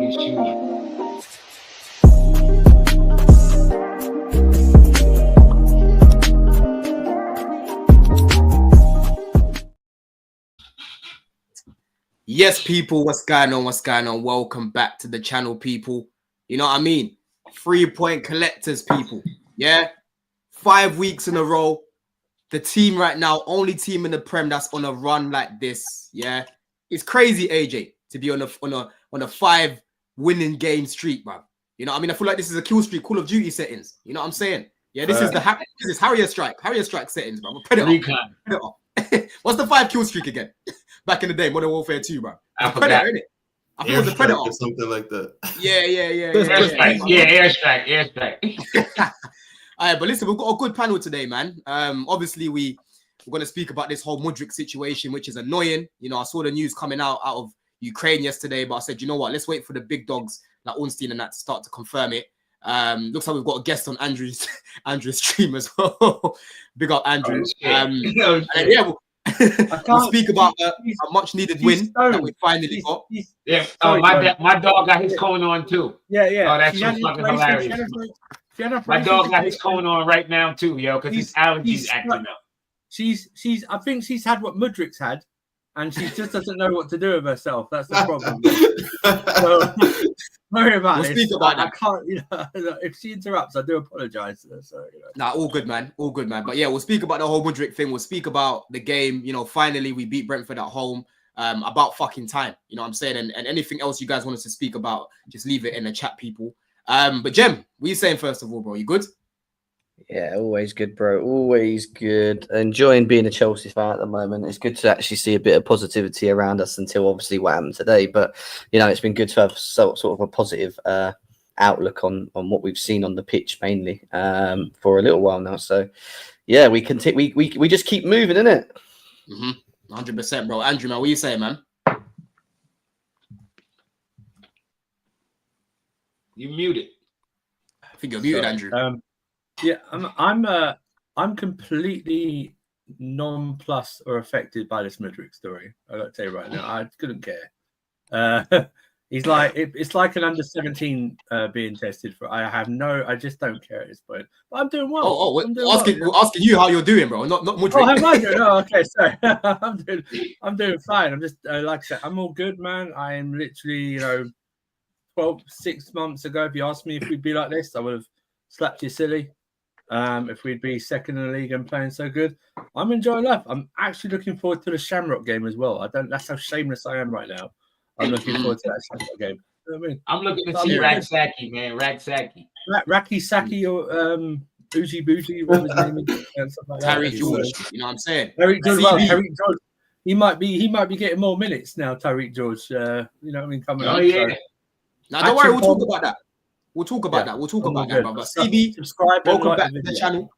Everything shooting. Yes, people, what's going on? What's going on? Welcome back to the channel, people. You know what I mean? 3-point collectors, people. Yeah, 5 weeks in a row. The team right now, only team in the Prem that's on a run like this. Yeah, it's crazy, AJ, to be on a 5 winning game streak, bro. You know what I mean? I feel like this is a kill streak, Call of Duty settings. You know what I'm saying? Yeah, this is Harrier strike settings, bro. Predator. What's the 5 kill streak again? Back in the day, Modern Warfare 2, bro. I forgot. Predator, innit? I think it was the Predator or something like that. Yeah. Airstrike. All right, but listen, we've got a good panel today, man. Obviously, we're going to speak about this whole Mudryk situation, which is annoying. You know, I saw the news coming out of Ukraine yesterday, but I said, you know what? Let's wait for the big dogs like Ornstein and that to start to confirm it. Looks like we've got a guest on Andrew's stream as well. Big up, Andrew. We'll speak about a much needed win that we finally got. Yeah, my dog got his cone on too. Yeah. Oh, that's so fucking hilarious. My dog got his cone on right now too, yo, because his allergies acting up. I think she's had what Mudryk's had, and she just doesn't know what to do with herself. That's the problem. So, sorry about we'll this. Speak about that. I can't, you know, if she interrupts, I do apologize. So, you know. Nah, all good, man. But yeah, we'll speak about the whole Mudryk thing. We'll speak about the game. You know, finally we beat Brentford at home. About fucking time. You know what I'm saying? And anything else you guys want us to speak about, just leave it in the chat, people. But Jem, what are you saying first of all, bro? You good? Yeah, always good, bro. Always good. Enjoying being a Chelsea fan at the moment. It's good to actually see a bit of positivity around us until obviously what happened today. But, you know, it's been good to have sort of a positive outlook on what we've seen on the pitch mainly for a little while now. So, yeah, we just keep moving, innit? 100%, bro. Andrew, man, what are you saying, man? You muted. I think you're muted, Andrew. Yeah, I'm completely nonplussed or affected by this Mudryk story. I got to tell you right now, I couldn't care. He's like it's like an under 17 being tested for. I just don't care at this point. But I'm doing well. We're asking you how you're doing, bro. Not Mudryk. Oh, how am I doing? Oh, okay, sorry. I'm doing fine. I'm just like I said, I'm all good, man. I am literally, 6 months ago, if you asked me if we'd be like this, I would have slapped you silly. If we'd be second in the league and playing so good, I'm enjoying life. I'm actually looking forward to the Shamrock game as well. That's how shameless I am right now. I'm looking forward to that Shamrock game. You know what I mean? I'm looking to see Raksaki, man. Raksaki. Raki Saki or Bougie Bougie, what his name is, like Tyreek George. You know what I'm saying? Tyreek George. He might be getting more minutes now. Tyreek George. You know what I mean? Coming up. Yeah. So. Now don't worry, we'll talk about that. We'll talk about that, brother. CB, subscribe. Welcome back to the channel.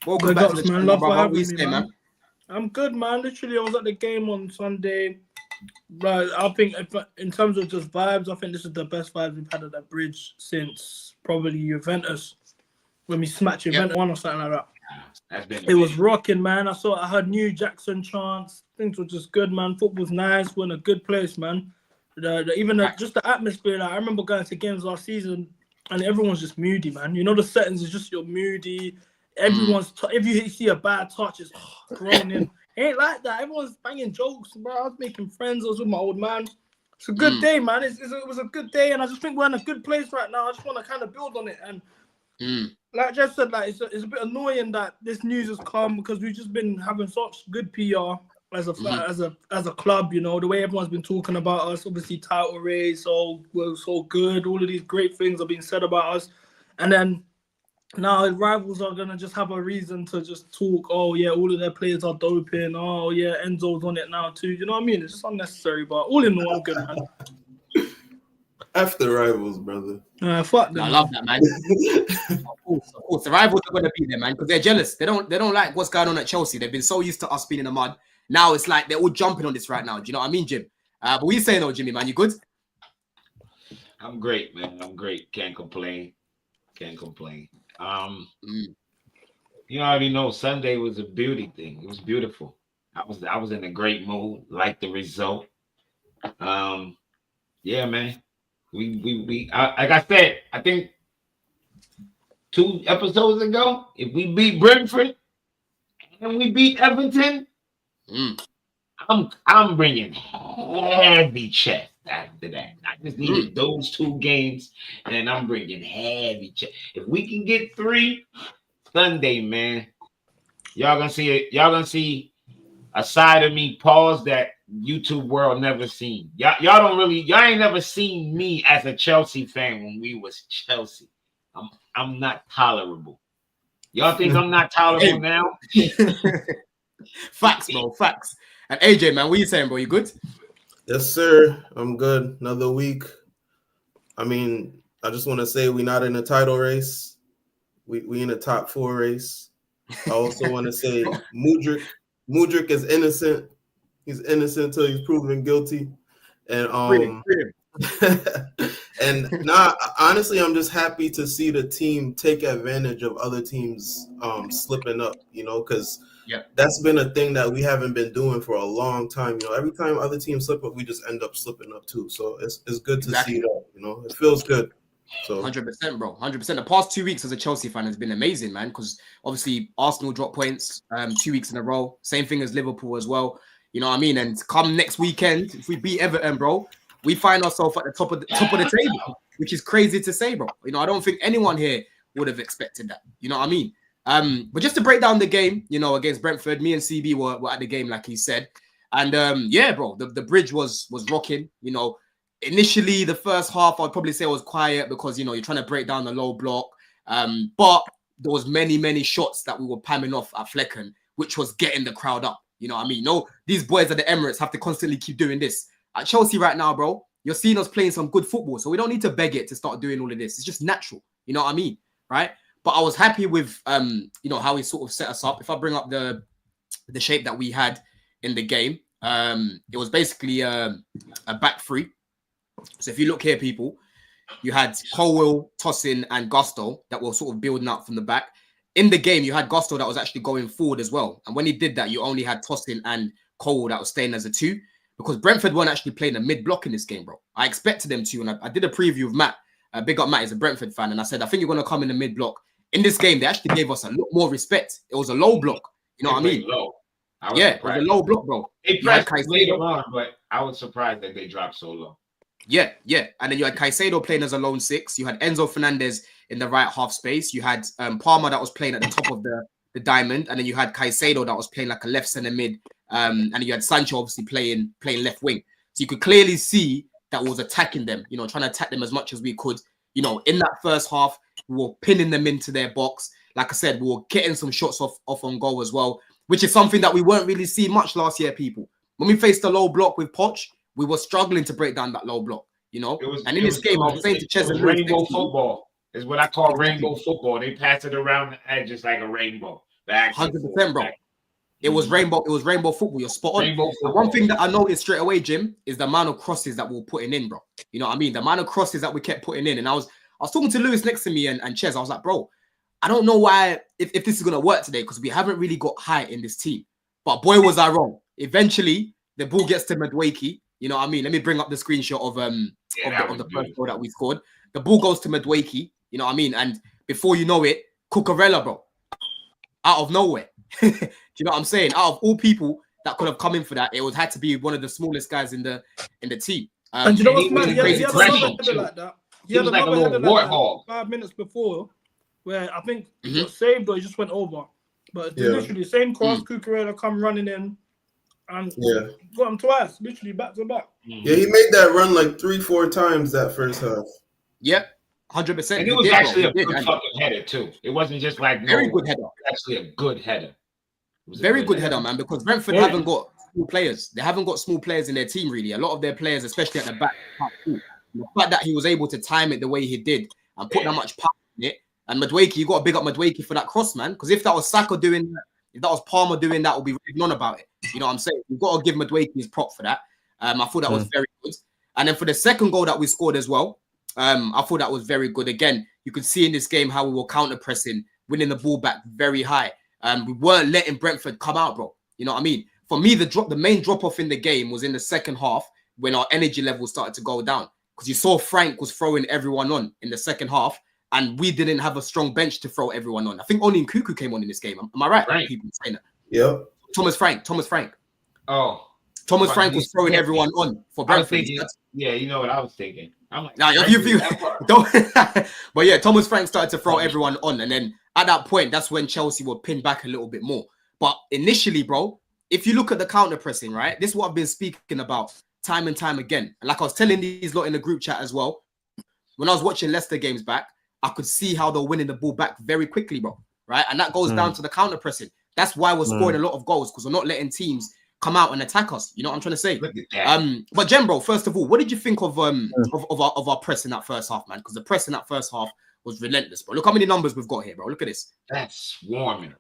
Welcome back to the channel, brother. What you man? I'm good, man. Literally, I was at the game on Sunday. Right, I think in terms of just vibes, I think this is the best vibes we've had at that bridge since probably Juventus, when we smacked Juventus 1 or something like that. It was rocking, man. I heard New Jackson chants. Things were just good, man. Football's nice. We're in a good place, man. Just the atmosphere. Like, I remember going to games last season, and everyone's just moody, man. You know, the settings is just you're moody. Everyone's if you see a bad touch, it's groaning. It ain't like that. Everyone's banging jokes, bro. I was making friends. I was with my old man. It's a good day, man. It was a good day, and I just think we're in a good place right now. I just want to kind of build on it. And like Jeff said, like it's a bit annoying that this news has come because we've just been having such good PR as a club. You know, the way everyone's been talking about us. Obviously, title race, we're so good. All of these great things are being said about us, and then now rivals are gonna just have a reason to just talk. Oh yeah, all of their players are doping. Oh yeah, Enzo's on it now too. You know what I mean? It's just unnecessary. But all in all, I'm good, man. After rivals, brother. Fuck them. I love that, man. Of course, the rivals are gonna be there, man, because they're jealous. They don't like what's going on at Chelsea. They've been so used to us being in the mud. Now it's like they're all jumping on this right now. Do you know what I mean, Jim? But what are you saying, though, Jimmy, man? You good? I'm great, man. I'm great. Can't complain. You already know Sunday was a beauty thing. It was beautiful. I was in a great mood. Liked the result. Yeah, man. Like I said, I think 2 episodes ago, if we beat Brentford and we beat Everton, I'm bringing heavy chest after that. I just needed those 2 games, and I'm bringing heavy chest. If we can get 3 Sunday, man, y'all gonna see it. Y'all gonna see a side of me, pause, that YouTube world never seen. Y'all ain't never seen me as a Chelsea fan when we was Chelsea. I'm not tolerable. Y'all think I'm not tolerable now? Facts, bro. Facts. And AJ, man, what you saying, bro? You good? Yes, sir. I'm good. Another week. I mean, I just want to say we're not in a title race. We in a top 4 race. I also want to say Mudryk is innocent. He's innocent until he's proven guilty. And and honestly, I'm just happy to see the team take advantage of other teams slipping up, because that's been a thing that we haven't been doing for a long time. Every time other teams slip up, we just end up slipping up too. So it's good to see that. It feels good. So 100%, bro. 100%. The past 2 weeks as a Chelsea fan has been amazing, man, because obviously Arsenal dropped points 2 weeks in a row. Same thing as Liverpool as well. You know what I mean? And come next weekend, if we beat Everton, bro, we find ourselves at the top of the table, which is crazy to say, bro. I don't think anyone here would have expected that. You know what I mean? But just to break down the game, against Brentford, me and CB were at the game, like he said. And yeah, bro, the bridge was rocking. Initially, the first half, I'd probably say it was quiet because, you're trying to break down the low block. But there was many shots that we were pamming off at Flecken, which was getting the crowd up. You know what I mean? These boys at the Emirates have to constantly keep doing this. At Chelsea right now, bro, you're seeing us playing some good football. So we don't need to beg it to start doing all of this. It's just natural. You know what I mean? Right? But I was happy with, how he sort of set us up. If I bring up the shape that we had in the game, it was basically a back 3. So if you look here, people, you had Colwill, Tosin, and Gusto that were sort of building up from the back. In the game, you had Gusto that was actually going forward as well. And when he did that, you only had Tosin and Colwill that was staying as a 2 because Brentford weren't actually playing a mid-block in this game, bro. I expected them to. And I did a preview of Matt. Big up Matt, he's a Brentford fan. And I said, I think you're going to come in the mid-block. In this game, they actually gave us a lot more respect. It was a low block. You know what I mean? Low. It was a low block, bro. They pressed later on, but I was surprised that they dropped so low. Yeah. And then you had CAICEDO playing as a lone 6. You had Enzo Fernandez in the right half space. You had Palmer that was playing at the top of the diamond. And then you had CAICEDO that was playing like a left centre mid. And then you had Sancho obviously playing left wing. So you could clearly see that was attacking them, trying to attack them as much as we could. In that first half, we were pinning them into their box. Like I said, we were getting some shots off on goal as well, which is something that we weren't really seeing much last year, people. When we faced the low block with Poch, we were struggling to break down that low block, And in this game, I was saying to Chels, rainbow football is what I call rainbow football. They pass it around the edges like a rainbow. 100%, bro. It was rainbow football. You're spot on. One thing that I noticed straight away, Jim, is the amount of crosses that we were putting in, bro. You know what I mean? The amount of crosses that we kept putting in. And I was talking to Lewis next to me and Chels. I was like, bro, I don't know why if this is gonna work today because we haven't really got height in this team. But boy, was I wrong. Eventually, the ball gets to Mudryk. You know what I mean? Let me bring up the screenshot of the first goal that we scored. The ball goes to Mudryk. You know what I mean? And before you know it, Cucurella, bro, out of nowhere. Do you know what I'm saying? Out of all people that could have come in for that, it had to be one of the smallest guys in the team. And you know what's mad? He had another header like that. He had like a little warthog 5 minutes before, where I think he got saved or he just went over. But literally same cross, Cucurella come running in. And got him twice, literally back to back. Yeah, he made that run like 3-4 times that first half. Yep, 100%. And it was actually a good fucking header too. It wasn't just like very good header. Actually, a good header. Very good header, man. Because Brentford haven't got small players. They haven't got small players in their team really. A lot of their players, especially at the back, the fact that he was able to time it the way he did and put that much power in it. And Mudryk, you got to big up Mudryk for that cross, man. Because if that was Saka doing that, if that was Palmer doing that, we'll be raving on about it. You know what I'm saying? You've got to give Mudryk his prop for that. I thought that was very good. And then for the second goal that we scored as well, I thought that was very good. Again, you could see in this game how we were counter-pressing, winning the ball back very high. We weren't letting Brentford come out, bro. You know what I mean? For me, the main drop-off in the game was in the second half when our energy level started to go down. because you saw Frank was throwing everyone on in the second half, and we didn't have a strong bench to throw everyone on. I think only Nkuku came on in this game. Am I right? Frank. People saying that. Yep. Thomas Frank. Oh, Thomas Frank was throwing everyone on for I was Brentford. thinking, yeah, you know what I was thinking. I'm like, Now, but yeah, Thomas Frank started to throw everyone on, and then at that point, that's when Chelsea were pinned back a little bit more. But initially, bro, if you look at the counter pressing, right, this is what I've been speaking about time and time again. And like I was telling these lot in the group chat as well, when I was watching Leicester games back, I could see how they're winning the ball back very quickly, bro. Right, and that goes down to the counter pressing. That's why we're scoring a lot of goals, because we're not letting teams come out and attack us. You know what I'm trying to say? Look at that. But Jem, bro, first of all, what did you think of our press in that first half, man? Because the press in that first half was relentless, bro. Look how many numbers we've got here, bro. Look at this. That's swarming.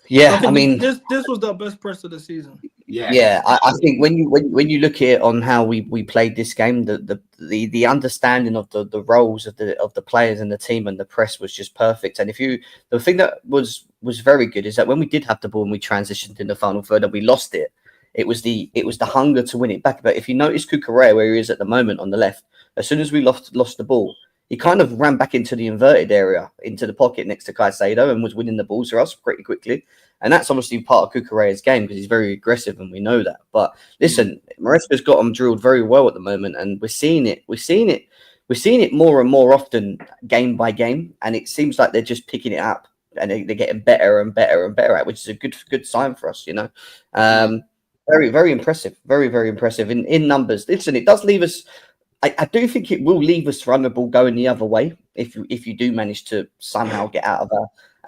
Yeah, I mean, this was the best press of the season. Yeah, I think when you look at it on how we played this game, the understanding of the roles of the players and the team and the press was just perfect. And the thing that was very good is that when we did have the ball and we transitioned in the final third and we lost it, it was the hunger to win it back. But if you notice Cucurella, where he is at the moment on the left, as soon as we lost the ball, he kind of ran back into the inverted area, into the pocket next to CAICEDO, and was winning the balls for us pretty quickly. And that's obviously part of Cucurella's game because he's very aggressive, and we know that. But listen, Maresca's got him drilled very well at the moment, and we're seeing it more and more often, game by game, and it seems like they're just picking it up and they're getting better and better and better at, which is a good sign for us, you know. Very, very impressive, very, very impressive in numbers. Listen, it does leave us. I do think it will leave us vulnerable going the other way if you do manage to somehow get out of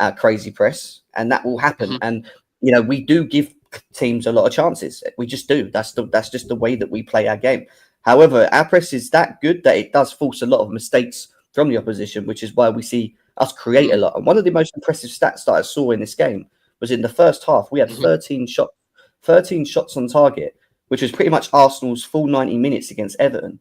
our crazy press, and that will happen. And you know, we do give teams a lot of chances. We just do. That's just the way that we play our game. However, our press is that good that it does force a lot of mistakes from the opposition, which is why we see us create a lot. And one of the most impressive stats that I saw in this game was in the first half. We had 13 shots on target, which was pretty much Arsenal's full 90 minutes against Everton.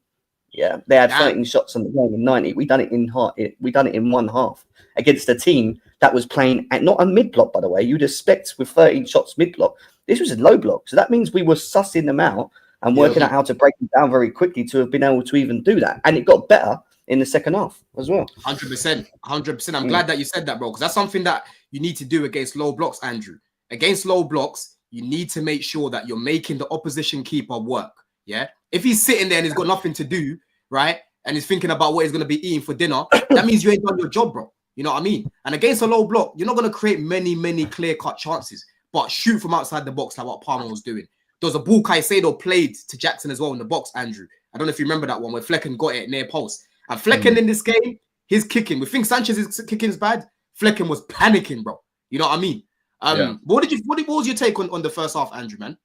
Yeah, they had 13 shots on the game in 90. We done it in one half against a team that was playing at not a mid block, by the way. You'd expect with 13 shots mid block. This was a low block, so that means we were sussing them out and working out how to break them down very quickly to have been able to even do that. And it got better in the second half as well. 100%. I'm glad that you said that, bro, because that's something that you need to do against low blocks, Andrew. Against low blocks, you need to make sure that you're making the opposition keeper work. Yeah, if he's sitting there and he's got nothing to do, right, and he's thinking about what he's going to be eating for dinner, that means you ain't done your job, bro. You know what I mean? And against a low block, you're not going to create many clear-cut chances, but shoot from outside the box like what Palmer was doing. There was a ball CAICEDO played to Jackson as well in the box, Andrew. I don't know if you remember that one where Flecken got it near post. And Flecken in this game, his kicking, we think Sanchez's kicking is bad. Flecken was panicking, bro. You know what I mean? What was your take on the first half, Andrew, man?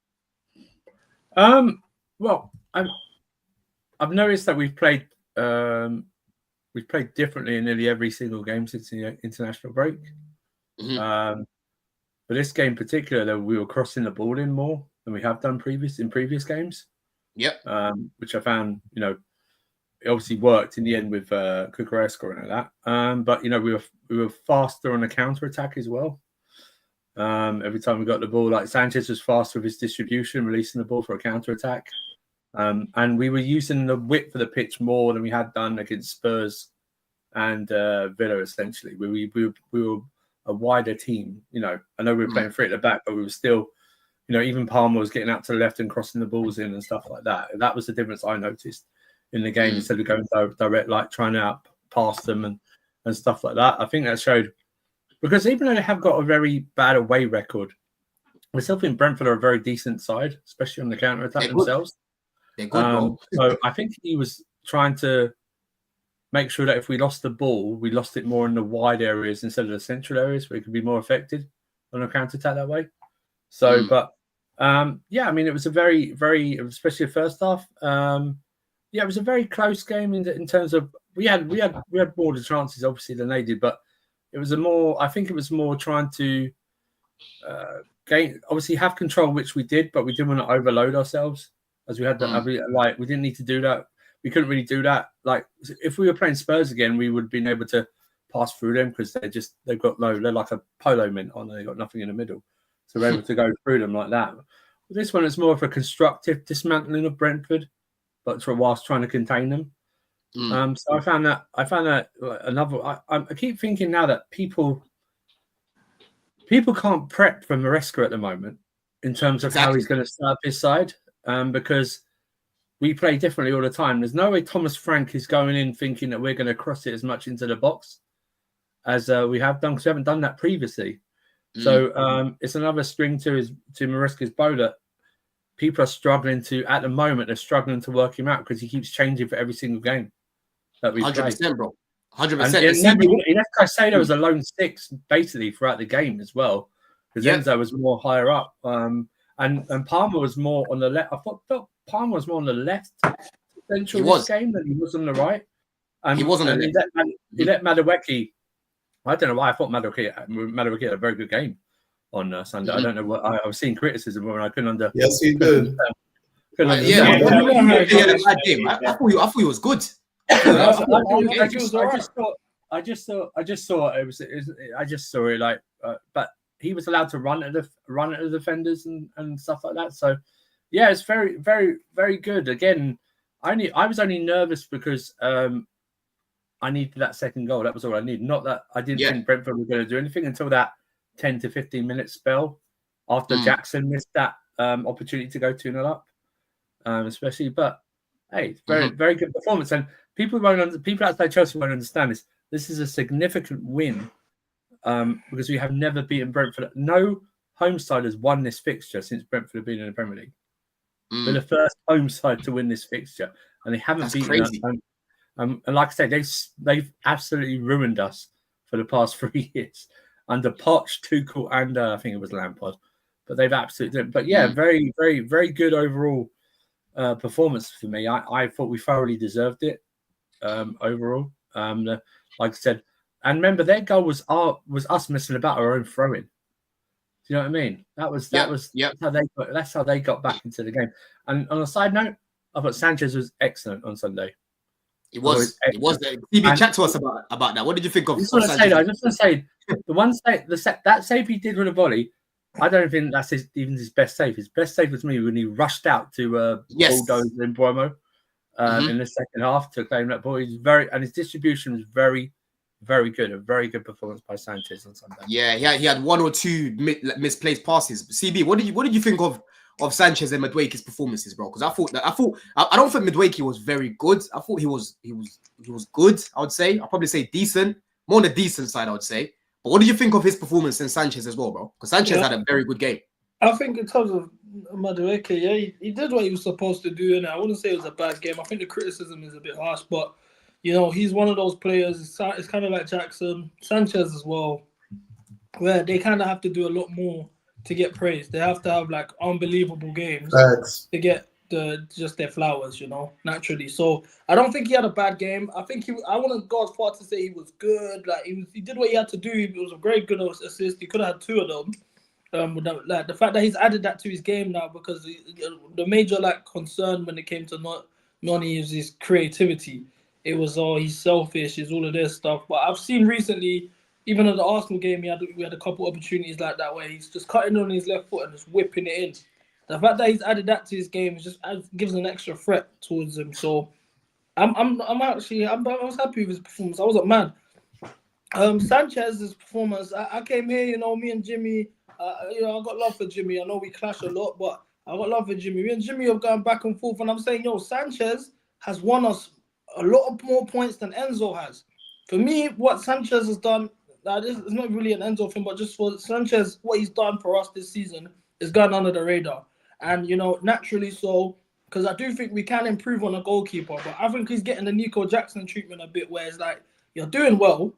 Well, I've noticed that we've played differently in nearly every single game since the international break. But this game in particular, that we were crossing the ball in more than we have done in previous games. Yep. Which I found, you know, it obviously worked in the end with Cucurella scoring like that. But you know, we were faster on the counter attack as well. Every time we got the ball, like Sanchez was faster with his distribution, releasing the ball for a counter attack. And we were using the width of the pitch more than we had done against Spurs and Villa. Essentially, we were a wider team. You know, I know we were playing three at the back, but we were still, you know, even Palmer was getting out to the left and crossing the balls in and stuff like that. That was the difference I noticed in the game instead of going direct, like trying to out past them and stuff like that. I think that showed, because even though they have got a very bad away record, we still think Brentford are a very decent side, especially on the counter attack themselves. They're good, so I think he was trying to make sure that if we lost the ball, we lost it more in the wide areas instead of the central areas where it could be more affected on a counter attack that way. So, but yeah, I mean, it was a very, very, especially the first half. Yeah, it was a very close game in terms of we had more the chances obviously than they did, but it was I think it was more trying to obviously have control, which we did, but we didn't want to overload ourselves as we had that. We didn't need to do that. We couldn't really do that. Like if we were playing Spurs again, we would have been able to pass through them because they've got low. They're like a polo mint on. They've got nothing in the middle, so we're able to go through them like that. But this one is more of a constructive dismantling of Brentford, but whilst trying to contain them. So I found that another. I keep thinking now that people can't prep for Maresca at the moment in terms of how he's going to start his side, because we play differently all the time. There's no way Thomas Frank is going in thinking that we're going to cross it as much into the box as we have done, because we haven't done that previously. So it's another string to Maresca's bow that people are struggling to, at the moment, they're struggling to work him out because he keeps changing for every single game that we 100%, play. bro. 100%. Remember, he left CAICEDO as a lone six basically throughout the game as well, because Enzo was more higher up, and Palmer was more on the left. I thought Palmer was more on the left central this game than he was on the right. He was on the left. He let Mudryk. I don't know why I thought Mudryk had a very good game on Sunday. I don't know what I was seeing criticism when I couldn't understand. Yes, he did. He had a bad game. I thought he was good. I just saw it like, but he was allowed to run at the defenders and stuff like that. So yeah, it's very, very, very good. Again, I was only nervous because I needed that second goal. That was all I needed. Not that I didn't think Brentford were going to do anything until that 10 to 15 minute spell after Jackson missed that opportunity to go 2-0 up, especially. But hey, very, very good performance. And people outside Chelsea won't understand this. This is a significant win because we have never beaten Brentford. No home side has won this fixture since Brentford have been in the Premier League. We're the first home side to win this fixture, and they haven't beaten us. And like I said, they've absolutely ruined us for the past 3 years under Poch, Tuchel, and I think it was Lampard. But they've absolutely. But yeah, very, very, very good overall performance for me. I thought we thoroughly deserved it overall. Like I said, and remember their goal was us messing about our own throw-in. Do you know what I mean? That's how they got back into the game. And on a side note, I thought Sanchez was excellent on Sunday. It was. CB, chat to us about that. What did you think of? I just want to say the one that save he did with a volley. I don't think that's even his best save. His best save was me when he rushed out to bulldoze in Buomo in the second half to claim that ball. And his distribution was very, very good. A very good performance by Sanchez on Sunday. Yeah, he had one or two misplaced passes. CB, what did you think of Sanchez and Mudryki's performances, bro? Because I don't think Mudryk was very good. I thought he was good. I would say I'll probably say decent, more on the decent side. I would say. But what did you think of his performance and Sanchez as well, bro? Because Sanchez had a very good game. I think in terms of Mudryk, he did what he was supposed to do, and I wouldn't say it was a bad game. I think the criticism is a bit harsh, but he's one of those players. It's kind of like Jackson, Sanchez as well, where they kind of have to do a lot more to get praised. They have to have like unbelievable games to get just their flowers, naturally. So I don't think he had a bad game. I think I wouldn't go as far to say he was good. Like he did what he had to do. It was a very good assist. He could have had 2 of them. The fact that he's added that to his game now, because the major concern when it came to Noni is his creativity. It was he's selfish, is all of this stuff. But I've seen recently, even in the Arsenal game, we had a couple opportunities like that where he's just cutting on his left foot and just whipping it in. The fact that he's added that to his game gives an extra threat towards him. So I was happy with his performance. I wasn't mad. Sanchez's performance, I came here, me and Jimmy, I got love for Jimmy. I know we clash a lot, but I got love for Jimmy. Me and Jimmy have gone back and forth, and I'm saying, Sanchez has won us a lot of more points than Enzo has. For me, what Sanchez has done, this is not really an Enzo thing, but just for Sanchez, what he's done for us this season is gone under the radar. And, naturally so, because I do think we can improve on a goalkeeper, but I think he's getting the Nico Jackson treatment a bit, where it's like, you're doing well,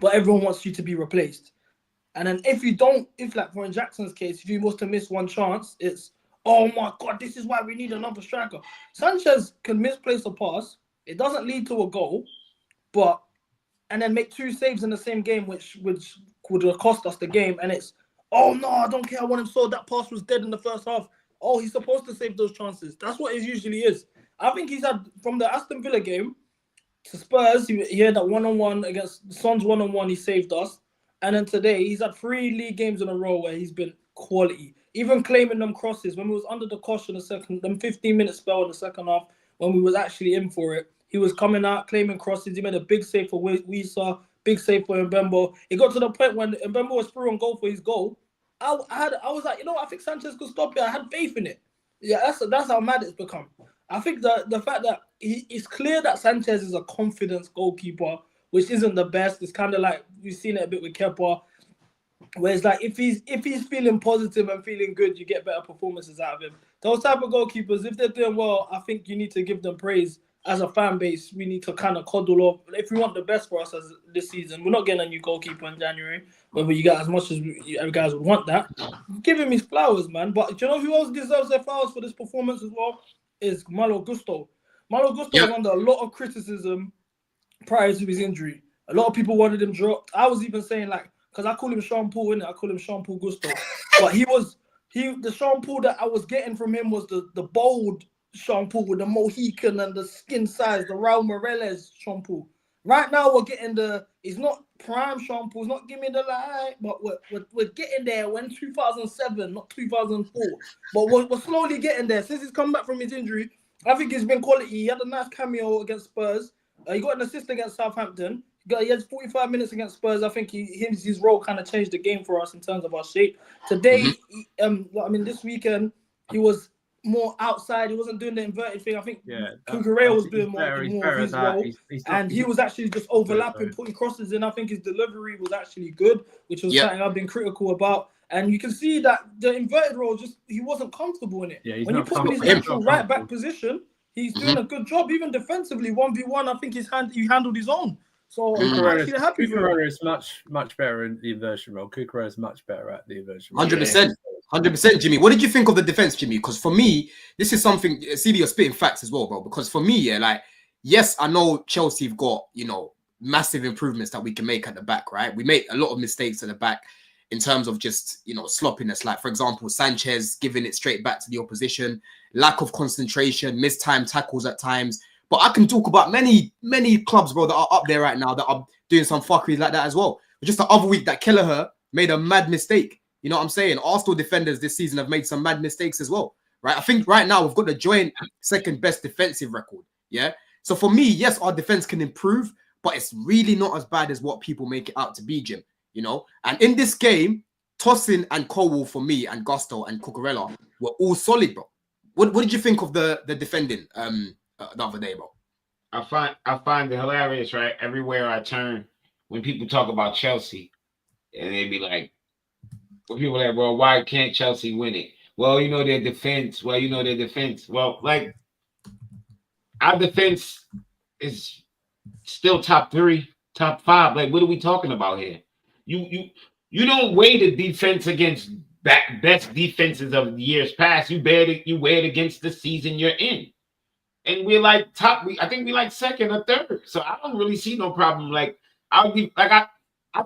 but everyone wants you to be replaced. And then for in Jackson's case, if he was to miss one chance, it's, oh my God, this is why we need another striker. Sanchez can misplace a pass. It doesn't lead to a goal, and then make 2 saves in the same game, which would have cost us the game. And it's, oh no, I don't care. I want him so that pass was dead in the first half. Oh, he's supposed to save those chances. That's what it usually is. I think he's had, from the Aston Villa game to Spurs, he had that one-on-one against the Suns one-on-one, he saved us. And then today, he's had 3 league games in a row where he's been quality. Even claiming them crosses. When we was under the cosh in the second, them 15-minute spell in the second half, when we was actually in for it, He was coming out, claiming crosses. He made a big save for Wisa, big save for Mbembo. It got to the point when Mbembo was through on goal for his goal. I was like, you know what? I think Sanchez could stop it. I had faith in it. Yeah, that's how mad it's become. I think the fact that it's clear that Sanchez is a confidence goalkeeper, which isn't the best. It's kind of like we've seen it a bit with Kepa, where it's like if he's feeling positive and feeling good, you get better performances out of him. Those type of goalkeepers, if they're doing well, I think you need to give them praise. As a fan base, we need to kind of coddle up. If we want the best for us as this season, we're not getting a new goalkeeper in January. Whether you get as much as you guys would want that, give him his flowers, man. But do you know who else deserves their flowers for this performance as well? Is Malo Gusto. Malo Gusto was under a lot of criticism prior to his injury. A lot of people wanted him dropped. I was even saying like, because I call him Sean Paul, innit? I call him Sean Paul Gusto. But the Sean Paul that I was getting from him was the bold Sean Paul with the Mohican and the skin size, the Raul Morales Sean Paul. Right now we're getting it's not prime Sean Paul, it's not give me the light, but we're getting there. When 2007, not 2004. But we're slowly getting there. Since he's come back from his injury, I think he's been quality. He had a nice cameo against Spurs. He got an assist against Southampton. He had 45 minutes against Spurs. I think his role kind of changed the game for us in terms of our shape. Today, this weekend, he was more outside. He wasn't doing the inverted thing. I think Cucurella was doing more of his role. He was actually just overlapping, putting crosses in. I think his delivery was actually good, which was something I've been critical about. And you can see that the inverted role, he wasn't comfortable in it. Yeah, when you put him in his natural right back position, he's doing a good job. Even defensively, 1v1, I think he handled his own. So I'm actually happy for him. Cucurella is much better in the inversion role. Cucurella is much better at the inversion role. 100%. 100%, Jimmy. What did you think of the defense, Jimmy? Because for me, this is something, CB, you're spitting facts as well, bro. Because for me, yes, I know Chelsea have got, massive improvements that we can make at the back, right? We make a lot of mistakes at the back in terms of just, sloppiness. Like, for example, Sanchez giving it straight back to the opposition, lack of concentration, mistimed tackles at times. But I can talk about many, many clubs, bro, that are up there right now that are doing some fuckery like that as well. Just the other week that Kelleher made a mad mistake. You know what I'm saying? Arsenal defenders this season have made some mad mistakes as well, right? I think right now we've got the joint second best defensive record, yeah? So for me, yes, our defense can improve, but it's really not as bad as what people make it out to be, Jim, And in this game, Tosin and Colwell for me and Gusto and Cucurella were all solid, bro. What did you think of the defending the other day, bro? I find it hilarious, right? Everywhere I turn, when people talk about Chelsea, and they be like, people are like, well, why can't Chelsea win it? Well, their defense. Well, like, our defense is still top 3, top 5. Like, what are we talking about here? You don't weigh the defense against best defenses of years past. You weigh it against the season you're in. And we're like top. I think we like second or third. So I don't really see no problem. Like, I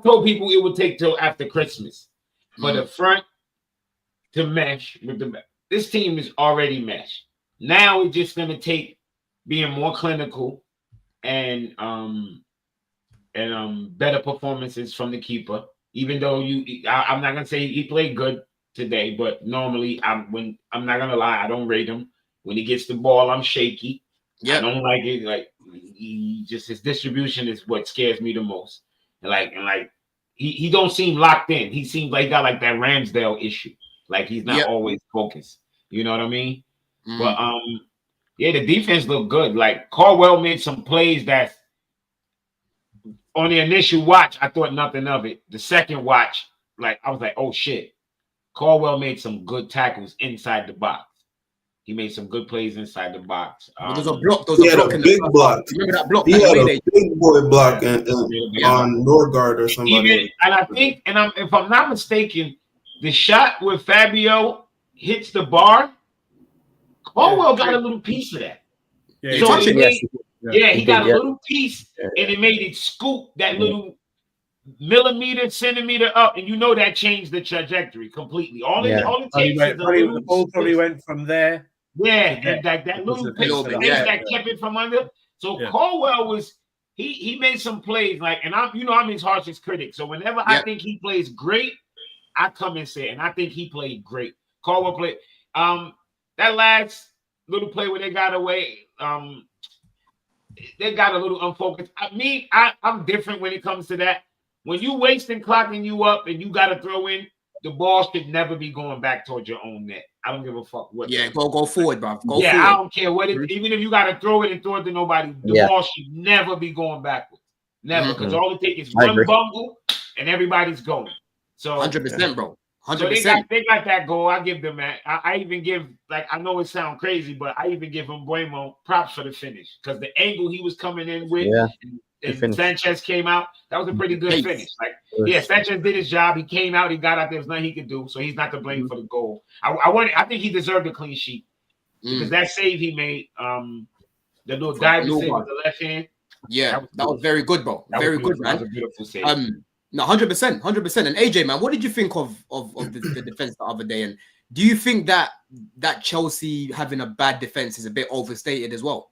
told people it would take till after Christmas for the front to mesh with this team is already meshed. Now it's just gonna take being more clinical and better performances from the keeper. Even though I'm not gonna say he played good today, but normally I'm not gonna lie, I don't rate him. When he gets the ball, I'm shaky. I don't like it. Like, his distribution is what scares me the most. And he don't seem locked in. He seems like he got like that Ramsdale issue. Like, he's not always focused. You know what I mean? But the defense looked good. Like, Caldwell made some plays that on the initial watch, I thought nothing of it. The second watch, I was like, oh shit. Caldwell made some good tackles inside the box. He made some good plays inside the box. There's a block. He had a big block. Remember that block? He had a big boy block on Norgard or somebody. If I'm not mistaken, the shot where Fabio hits the bar, Caldwell got a little piece of that. Yeah, so he got a little piece, and it made it scoop that little centimeter up, and that changed the trajectory completely. All it takes is the ball probably went from there. Yeah, that little piece that kept it from under. So Caldwell was he made some plays and I'm his harshest critic. So whenever I think he plays great, I come and say it, and I think he played great. Caldwell played that last little play where they got away. they got a little unfocused. I'm different when it comes to that. When you wasting clocking you up and you got to throw in, the ball should never be going back towards your own net. I don't give a fuck what. Yeah, go forward, bro. Go yeah, forward. I don't care what it. Even if you got to throw it and throw it to nobody, the ball should never be going backwards. Never, because all it takes is one bungle and everybody's going. So 100%, bro. 100%. So they got that goal. I give them that. I even give, like, I know it sounds crazy, but I even give him Bueno props for the finish, because the angle he was coming in with, and Sanchez came out. That was a pretty good finish. Like, Sanchez did his job. He came out. He got out there. There's nothing he could do. So he's not to blame for the goal. I think he deserved a clean sheet because that save he made, the little dive save with the left hand. Yeah, that was very good, bro. Very good, man. That was a beautiful save. No, 100%. And AJ, man, what did you think of the defense the other day? And do you think that Chelsea having a bad defense is a bit overstated as well?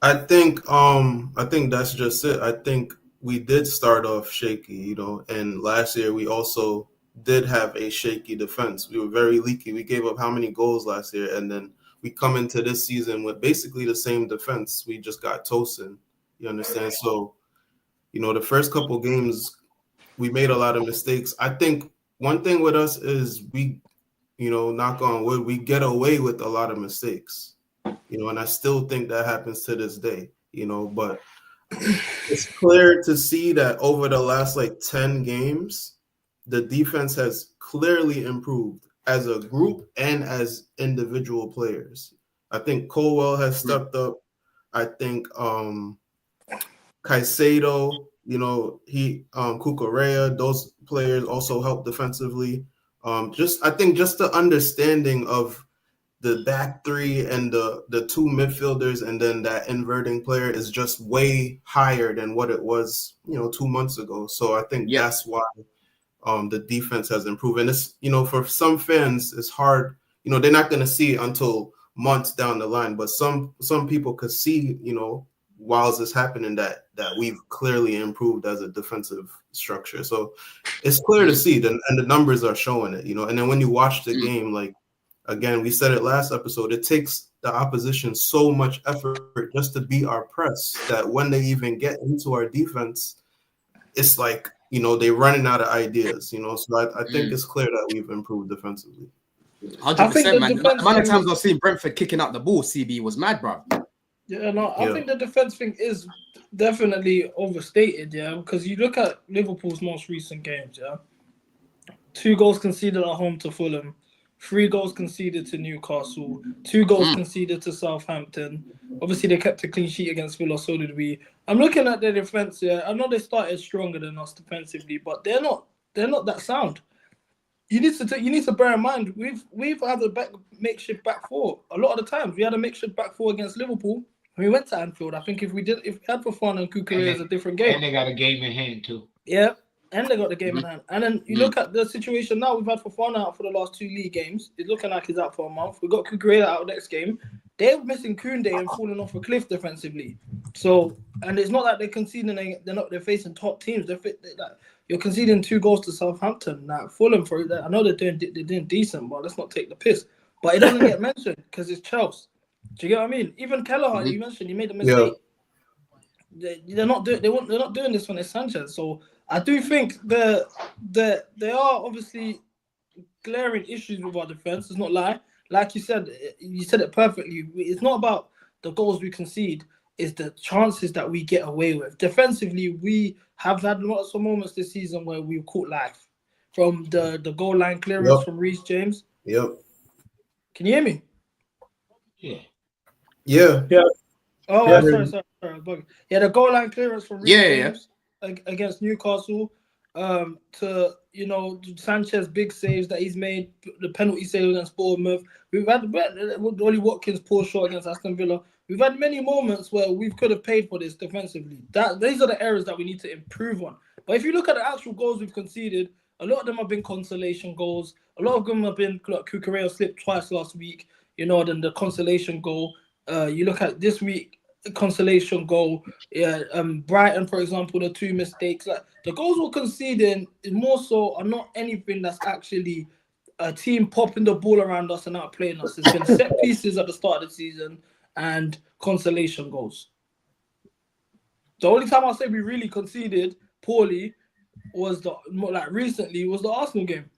I think that's just it. I think we did start off shaky, you know, and last year we also did have a shaky defense. We were very leaky. We gave up how many goals last year, and then we come into this season with basically the same defense. We just got toasted. You understand? So, you know, the first couple games, we made a lot of mistakes. I think one thing with us is we, you know, knock on wood, we get away with a lot of mistakes, you know, and I still think that happens to this day, you know, but it's clear to see that over the last, 10 games, the defense has clearly improved as a group and as individual players. I think Colwell has stepped up. I think CAICEDO, you know, Cucurella, those players also help defensively. I think the understanding of the back three and the two midfielders and then that inverting player is just way higher than what it was, you know, 2 months ago. So I think that's why the defense has improved. And it's, you know, for some fans, it's hard, you know, they're not going to see it until months down the line, but some people could see, you know, while it's happening that we've clearly improved as a defensive structure. So it's clear to see, and the numbers are showing it, you know. And then when you watch the game, like, again, we said it last episode, it takes the opposition so much effort just to beat our press that when they even get into our defense, it's like, you know, they're running out of ideas, you know. So I think it's clear that we've improved defensively. 100%, man. The amount of times I've seen Brentford kicking out the ball, CB, was mad, bro. Yeah, no, I think the defense thing is definitely overstated, because you look at Liverpool's most recent games, 2 goals conceded at home to Fulham, 3 goals conceded to Newcastle, 2 goals conceded to Southampton. Obviously, they kept a clean sheet against Villa, so did we. I'm looking at their defense, I know they started stronger than us defensively, but they're not that sound. You need to bear in mind, we've had a makeshift back four. A lot of the times, we had a makeshift back four against Liverpool. We went to Anfield. I think if we had Fofana and Cucurella, it's a different game. And they got a game in hand too. Yeah, and they got the game in hand. And then you look at the situation now. We've had Fofana out for the last 2 league games. It's looking like he's out for a month. We got Cucurella out next game. They're missing Koundé and falling off a cliff defensively. So, and it's not that they're conceding. They're facing top teams. You're conceding 2 goals to Southampton. Now Fulham, I know they're doing decent, but let's not take the piss. But it doesn't get mentioned because it's Chels. Do you get what I mean? Even Kelleher, you mentioned, he made a mistake. Yeah. They're not doing this when it's Sanchez. So I do think there are obviously glaring issues with our defense. It's not lie. Like you said it perfectly. It's not about the goals we concede. It's the chances that we get away with. Defensively, we have had lots of moments this season where we've caught life from the goal line clearance from Reece James. Yep. Can you hear me? Yeah. Oh, sorry. Yeah, the goal line clearance from Reece James against Newcastle. To, you know, Sanchez big saves that he's made, the penalty save against Bournemouth. We've had Ollie Watkins poor shot against Aston Villa. We've had many moments where we could have paid for this defensively. These are the areas that we need to improve on. But if you look at the actual goals we've conceded, a lot of them have been consolation goals. A lot of them have been, like, Cucurella slipped twice last week, you know, then the consolation goal. You look at this week, consolation goal. Brighton, for example, the 2 mistakes. Like, the goals we're conceding is more so are not anything that's actually a team popping the ball around us and outplaying us. It's been set pieces at the start of the season and consolation goals. The only time I say we really conceded poorly was recently was the Arsenal game.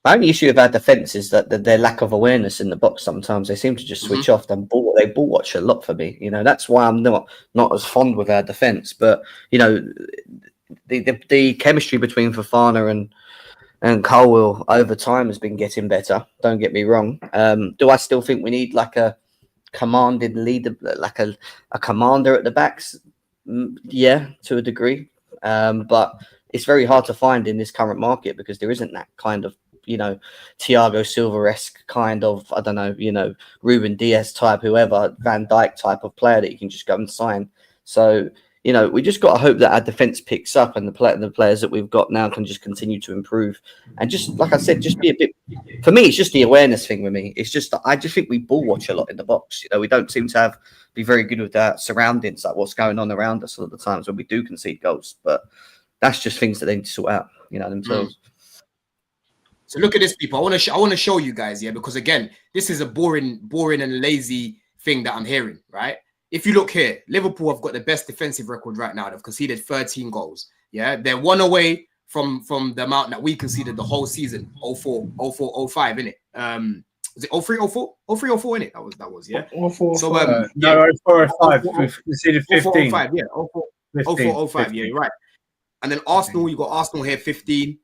My only issue with our defence is that their lack of awareness in the box. Sometimes they seem to just switch off and they ball watch a lot for me. That's why I'm not as fond with our defence. But the chemistry between Fofana and Colwill over time has been getting better. Don't get me wrong. Do I still think we need like a commanding leader, like a commander at the backs? Yeah, to a degree. But it's very hard to find in this current market because there isn't that kind of, Thiago Silva-esque kind of, I don't know, Ruben Diaz type, whoever, Van Dijk type of player that you can just go and sign. So, we just got to hope that our defense picks up and the players that we've got now can just continue to improve. And just, like I said, just be a bit, for me, it's just the awareness thing with me. It's just that I just think we ball watch a lot in the box. We don't seem to be very good with our surroundings, like what's going on around us a lot of the times when we do concede goals. But that's just things that they need to sort out, themselves. So look at this, people. I want to show you guys, because again, this is a boring and lazy thing that I'm hearing, right? If you look here, Liverpool have got the best defensive record right now. They've conceded 13 goals. Yeah, they're one away from the amount that we conceded the whole season. 04, 05, innit? Was it 03, 04? 03, 04, innit? That was, yeah. 04, so, no, 04, 05. We've conceded 15. 05, yeah. 04, 05, yeah, you're right. And then Arsenal, you got Arsenal here, 15.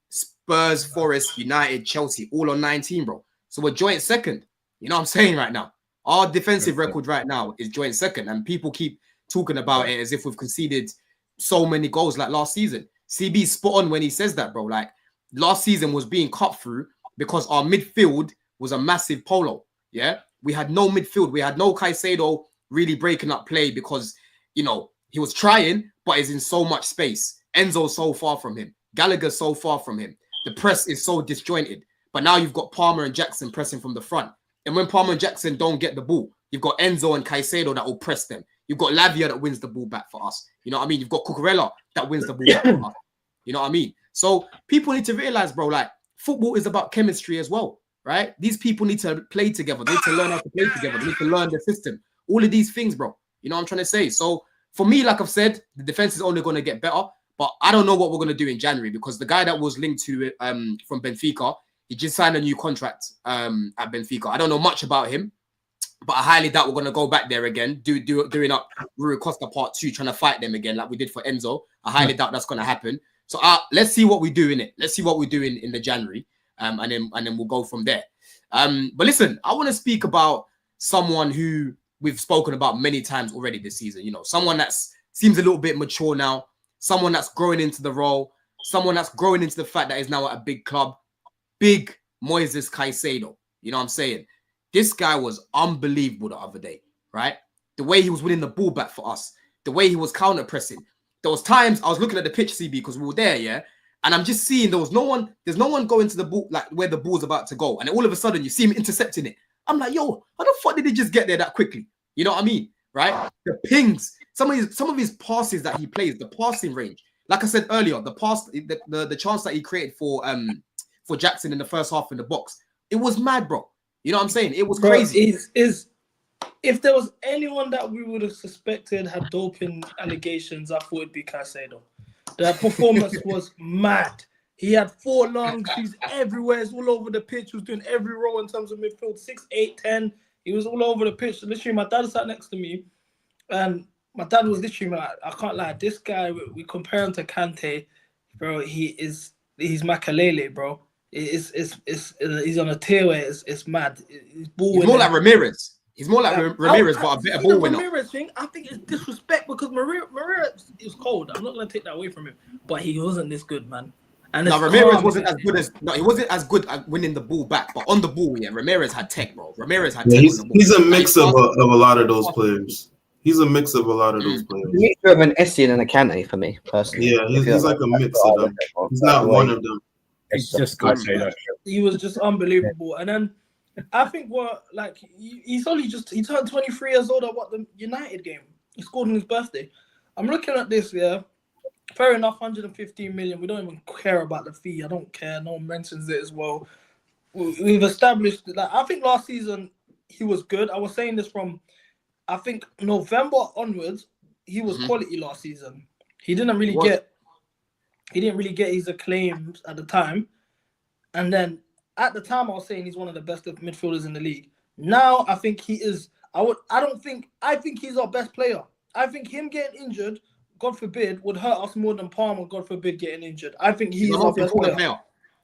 Spurs, Forest, United, Chelsea, all on 19, bro. So we're joint second. You know what I'm saying right now? Our defensive record right now is joint second. And people keep talking about it as if we've conceded so many goals like last season. CB's spot on when he says that, bro. Like, last season was being cut through because our midfield was a massive polo. Yeah? We had no midfield. We had no Caicedo really breaking up play because, he was trying, but is in so much space. Enzo's so far from him. Gallagher's so far from him. The press is so disjointed. But now you've got Palmer and Jackson pressing from the front. And when Palmer and Jackson don't get the ball, you've got Enzo and Caicedo that will press them. You've got Lavia that wins the ball back for us. You know what I mean? You've got Cucurella that wins the ball back for us. You know what I mean? So people need to realize, bro, like, football is about chemistry as well, right? These people need to play together. They need to learn how to play together. They need to learn the system. All of these things, bro. You know what I'm trying to say? So for me, like I've said, the defense is only going to get better. But I don't know what we're going to do in January because the guy that was linked to it from Benfica, he just signed a new contract at Benfica. I don't know much about him, but I highly doubt we're going to go back there again, doing up Rui Costa part 2, trying to fight them again like we did for Enzo. I highly doubt that's going to happen. So let's see what we do in it. Let's see what we do in the January, and then we'll go from there. But listen, I want to speak about someone who we've spoken about many times already this season. Someone that seems a little bit mature now. Someone that's growing into the role, someone that's growing into the fact that he's now at a big club, big Moises Caicedo. You know what I'm saying? This guy was unbelievable the other day, right? The way he was winning the ball back for us, the way he was counter pressing. There was times I was looking at the pitch, CB, because we were there, yeah, and I'm just seeing there's no one going to the ball, like where the ball's about to go, and then all of a sudden you see him intercepting it. I'm like, yo, how the fuck did he just get there that quickly? You know what I mean, right? The pings. Some of his passes that he plays, the passing range. Like I said earlier, the chance that he created for Jackson in the first half in the box, it was mad, bro. You know what I'm saying? It was crazy. If there was anyone that we would have suspected had doping allegations, I thought it'd be Caicedo. The performance was mad. He had 4 lungs. He's everywhere. He's all over the pitch. He was doing every role in terms of midfield. 6, 8, 10. He was all over the pitch. Literally, my dad sat next to me, and my dad was literally like, I can't lie, this guy, we compare him to Kante, bro, he's Makalele, bro. He's on a tier where it's mad. He's more like Ramirez. He's more like Ramirez, but a better ball winner. The Ramirez thing, I think it's disrespect because Ramirez is cold. I'm not going to take that away from him, but he wasn't this good, man. And Ramirez wasn't as good he wasn't as good at winning the ball back, but on the ball, yeah, Ramirez had tech, bro. Ramirez had tech on the ball. He's a mix of a lot of those players. He's a mix of a lot of those players. He's a mixture of an Essien and a Kante for me, personally. Yeah, he's like a mix of them. He's not one of them. It's just good. He was just unbelievable. And then I think he turned 23 years old at the United game. He scored on his birthday. I'm looking at this, yeah. Fair enough, 115 million. We don't even care about the fee. I don't care. No one mentions it as well. We've established that. I think last season he was good. I was saying this from I think November onwards, he was quality last season. He didn't really get his acclaims at the time. And then at the time, I was saying he's one of the best midfielders in the league. Now I think he is. I think he's our best player. I think him getting injured, God forbid, would hurt us more than Palmer, God forbid, getting injured. I think he's our best player.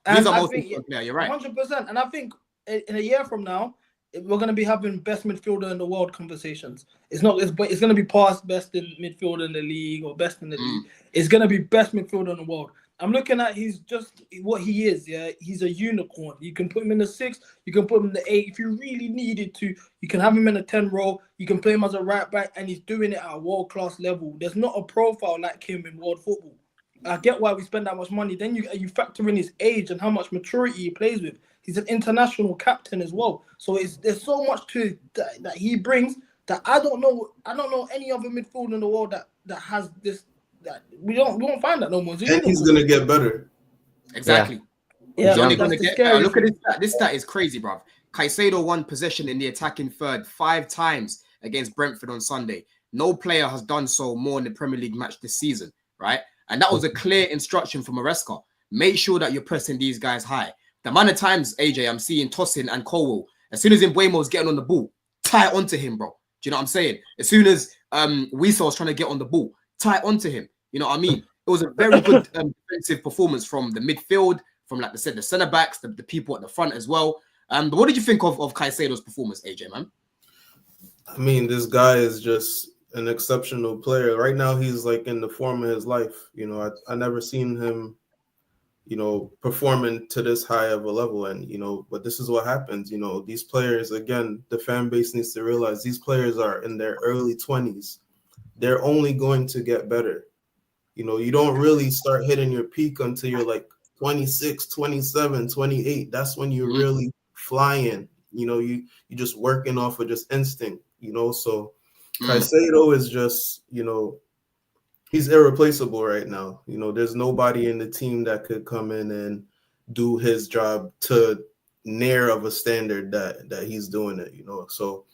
He's our most important player. You're right. 100%. And I think in a year from now, we're going to be having best midfielder in the world conversations. It's going to be past best in midfielder in the league or best in the league. It's going to be best midfielder in the world. I'm looking at he's just what he is. Yeah, he's a unicorn. You can put him in the 6, you can put him in the 8 if you really needed to. You can have him in a 10 role. You can play him as a right back, and he's doing it at a world class level. There's not a profile like him in world football. I get why we spend that much money. Then you factor in his age and how much maturity he plays with. He's an international captain as well. So there's so much to that he brings that I don't know any other midfielder in the world that has this. That we don't find that no more. And he's gonna get better. Exactly. Yeah, he's only gonna get better. Look at this stat. This stat is crazy, bro. CAICEDO won possession in the attacking third 5 times against Brentford on Sunday. No player has done so more in the Premier League match this season, right? And that was a clear instruction from Maresca. Make sure that you're pressing these guys high. The amount of times, AJ, I'm seeing Tosin and Colwell, as soon as Mbeumo's getting on the ball, tie it onto him, bro. Do you know what I'm saying? As soon as Wiesel's trying to get on the ball, tie it onto him. You know what I mean? It was a very good defensive performance from the midfield, from, like I said, the centre-backs, the people at the front as well. But what did you think of CAICEDO's performance, AJ, man? I mean, this guy is just an exceptional player. Right now, he's like in the form of his life. You know, I never seen him, you know, performing to this high of a level. And, you know, but this is what happens. You know, these players, again, the fan base needs to realize these players are in their early 20s. They're only going to get better. You know, you don't really start hitting your peak until you're like 26, 27, 28. That's when you're really flying. You know, you're just working off of just instinct, you know. So CAICEDO is just, you know, he's irreplaceable right now. You know, there's nobody in the team that could come in and do his job to near of a standard that he's doing it, you know. So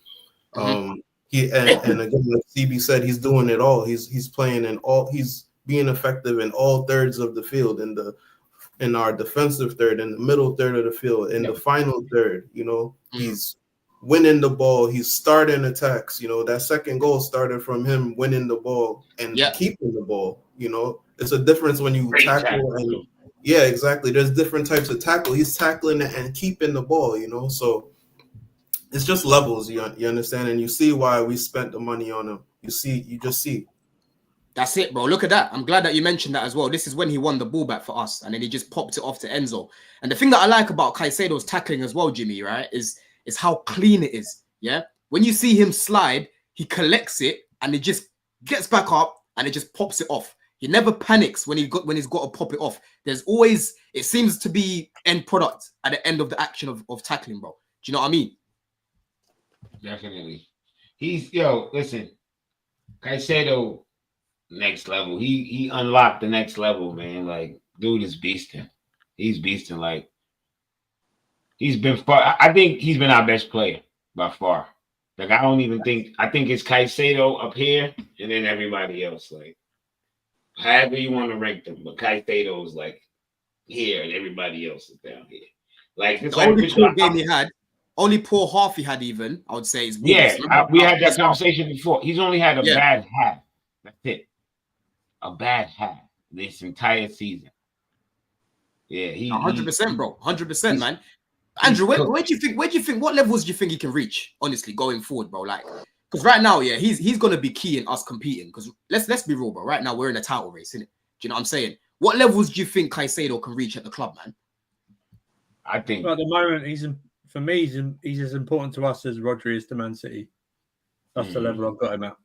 he and again, like CB said, he's doing it all. He's playing in all, he's being effective in all thirds of the field, in our defensive third, in the middle third of the field, in the final third. You know, he's winning the ball, he's starting attacks. You know, that second goal started from him winning the ball and keeping the ball. You know, it's a difference when you tackle and yeah, exactly. There's different types of tackle. He's tackling it and keeping the ball, you know. So it's just levels, you understand, and you see why we spent the money on him. You just see. That's it, bro. Look at that. I'm glad that you mentioned that as well. This is when he won the ball back for us, and then he just popped it off to Enzo. And the thing that I like about CAICEDO's tackling as well, Jimmy, right, is how clean it is. Yeah, when you see him slide, he collects it and he just gets back up and it just pops it off. He never panics when he's got to pop it off. There's always, it seems to be end product at the end of the action of tackling, bro. Do you know what I mean? Definitely. Listen, CAICEDO, next level. He unlocked the next level, man. Like, dude is beasting. He's beasting. Like, he's been far. I think he's been our best player by far. Like, I think it's CAICEDO up here and then everybody else. Like, however you want to rank them, but CAICEDO is like here and everybody else is down here. Like, it's the only poor game he had, only poor half he had, even I would say is we had that conversation before. He's only had a bad half. That's it. A bad half this entire season. Yeah, 100%, bro. 100%, man. Andrew, where do you think? What levels do you think he can reach? Honestly, going forward, bro. Like, because right now, yeah, he's gonna be key in us competing. Because let's be real, bro. Right now, we're in a title race, innit? Do you know what I'm saying? What levels do you think CAICEDO can reach at the club, man? I think at the moment he's as important to us as Rodri is to Man City. That's the level I've got him at.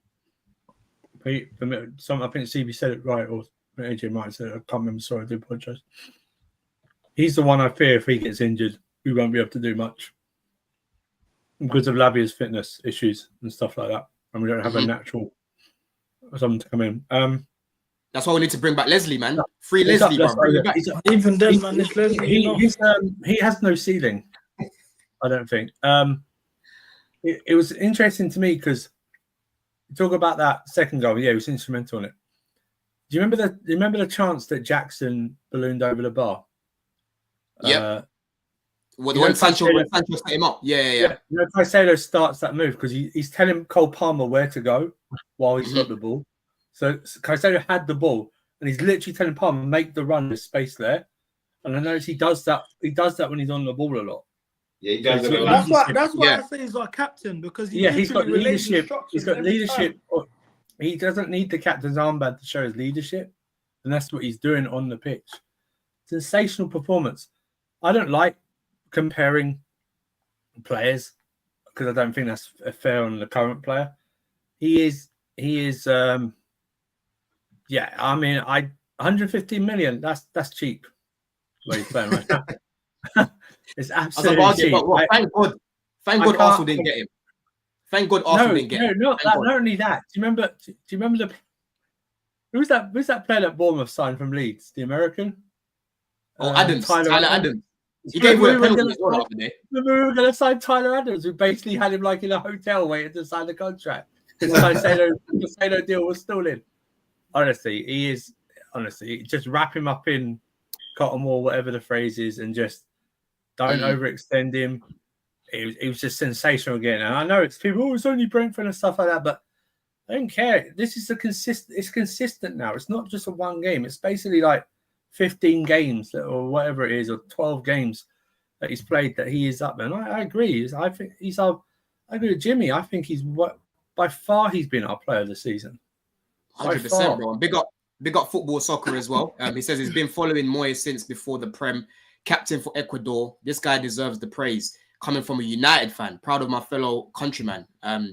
I think CB said it right, or AJ might have said it. I can't remember. Sorry, I do apologise. He's the one I fear if he gets injured, we won't be able to do much because of Lavia's fitness issues and stuff like that, and we don't have a natural someone to come in. That's why we need to bring back Leslie, man. Free Leslie, bro. Even then, man, this Leslie, he has no ceiling. I don't think. It was interesting to me because You talk about that second goal. Yeah, he was instrumental in it. Do you remember the chance that Jackson ballooned over the bar? Yeah. When Sancho set him up. Yeah. You know, CAICEDO starts that move because he's telling Cole Palmer where to go while he's got the ball. So CAICEDO had the ball and he's literally telling Palmer, make the run, there's space there. And I notice he does that when he's on the ball a lot. Yeah, he does it a lot. That's why I say he's our captain, because he's got leadership. He's got leadership. He doesn't need the captain's armband to show his leadership. And that's what he's doing on the pitch. Sensational performance. I don't like comparing players because I don't think that's fair on the current player. He is I mean, 115 million, that's cheap where he's playing right now. It's absolutely cheap. But thank God Arsenal didn't get him. Thank God Arsenal didn't get him. Not only that. Do you remember who's that player that Bournemouth signed from Leeds? The American? Adams. Tyler Adams. He gave away a penalty as well after that. We were going to sign Tyler Adams. We basically had him like in a hotel waiting to sign the contract. Because CAICEDO deal was still in. Honestly, just wrap him up in cotton wool, whatever the phrase is, and just don't overextend him. It was just sensational again. And I know it's people, it's only Brentford and stuff like that, but I don't care. This is it's consistent now. It's not just a one game. It's basically like 15 games or whatever it is, or 12 games that he's played that he is up. And I agree. I think I agree with Jimmy. I think by far he's been our player of the season. 100%, bro. And big up football soccer as well. He says he's been following Moyes since before the Prem. Captain for Ecuador. This guy deserves the praise. Coming from a United fan, proud of my fellow countryman.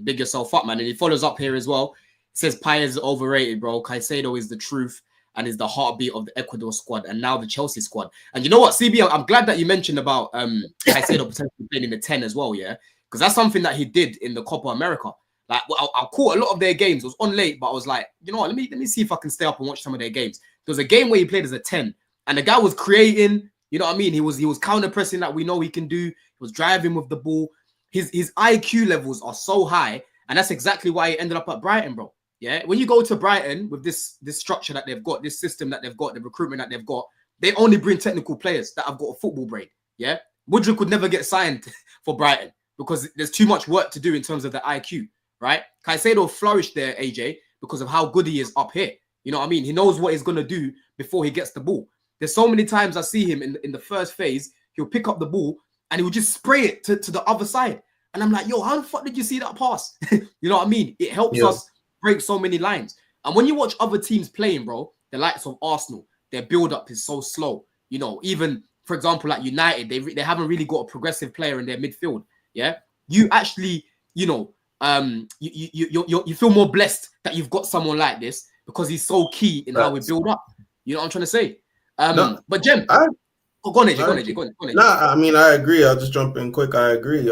Big yourself up, man. And he follows up here as well. He says Paez is overrated, bro. CAICEDO is the truth and is the heartbeat of the Ecuador squad and now the Chelsea squad. And you know what, CB, I'm glad that you mentioned about CAICEDO potentially playing in the 10 as well, yeah? Because that's something that he did in the Copa America. Like, I caught a lot of their games. It was on late, but I was like, you know what, let me see if I can stay up and watch some of their games. There was a game where he played as a 10, and the guy was creating, you know what I mean? He was counter-pressing that we know he can do. He was driving with the ball. His IQ levels are so high, and that's exactly why he ended up at Brighton, bro. Yeah, when you go to Brighton with this structure that they've got, this system that they've got, the recruitment that they've got, they only bring technical players that have got a football brain. Yeah, Mudryk could never get signed for Brighton because there's too much work to do in terms of the IQ, right? CAICEDO flourished there, AJ, because of how good he is up here. You know what I mean? He knows what he's going to do before he gets the ball. There's so many times I see him in the first phase, he'll pick up the ball and he'll just spray it to the other side. And I'm like, yo, how the fuck did you see that pass? You know what I mean? It helps us break so many lines. And when you watch other teams playing, bro, the likes of Arsenal, their build-up is so slow. You know, even, for example, like United, they haven't really got a progressive player in their midfield. Yeah? You actually, you know, you feel more blessed that you've got someone like this because he's so key in how we build up. You know what I'm trying to say? But Jem, go on, AJ. Nah, I mean, I agree. I'll just jump in quick. I agree.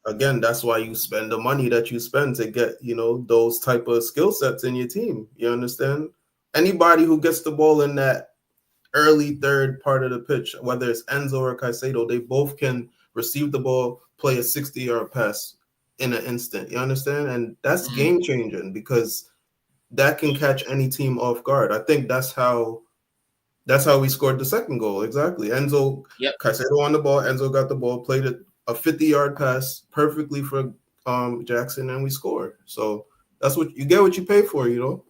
Again, that's why you spend the money that you spend to get, you know, those type of skill sets in your team. You understand? Anybody who gets the ball in that early third part of the pitch, whether it's Enzo or CAICEDO, they both can receive the ball, play a 60-yard pass in an instant. You understand? And that's game changing because that can catch any team off guard. I think that's how we scored the second goal. Exactly. Enzo, CAICEDO on the ball. Enzo got the ball, played a 50-yard pass perfectly for Jackson, and we scored. So that's what you get, what you pay for, you know.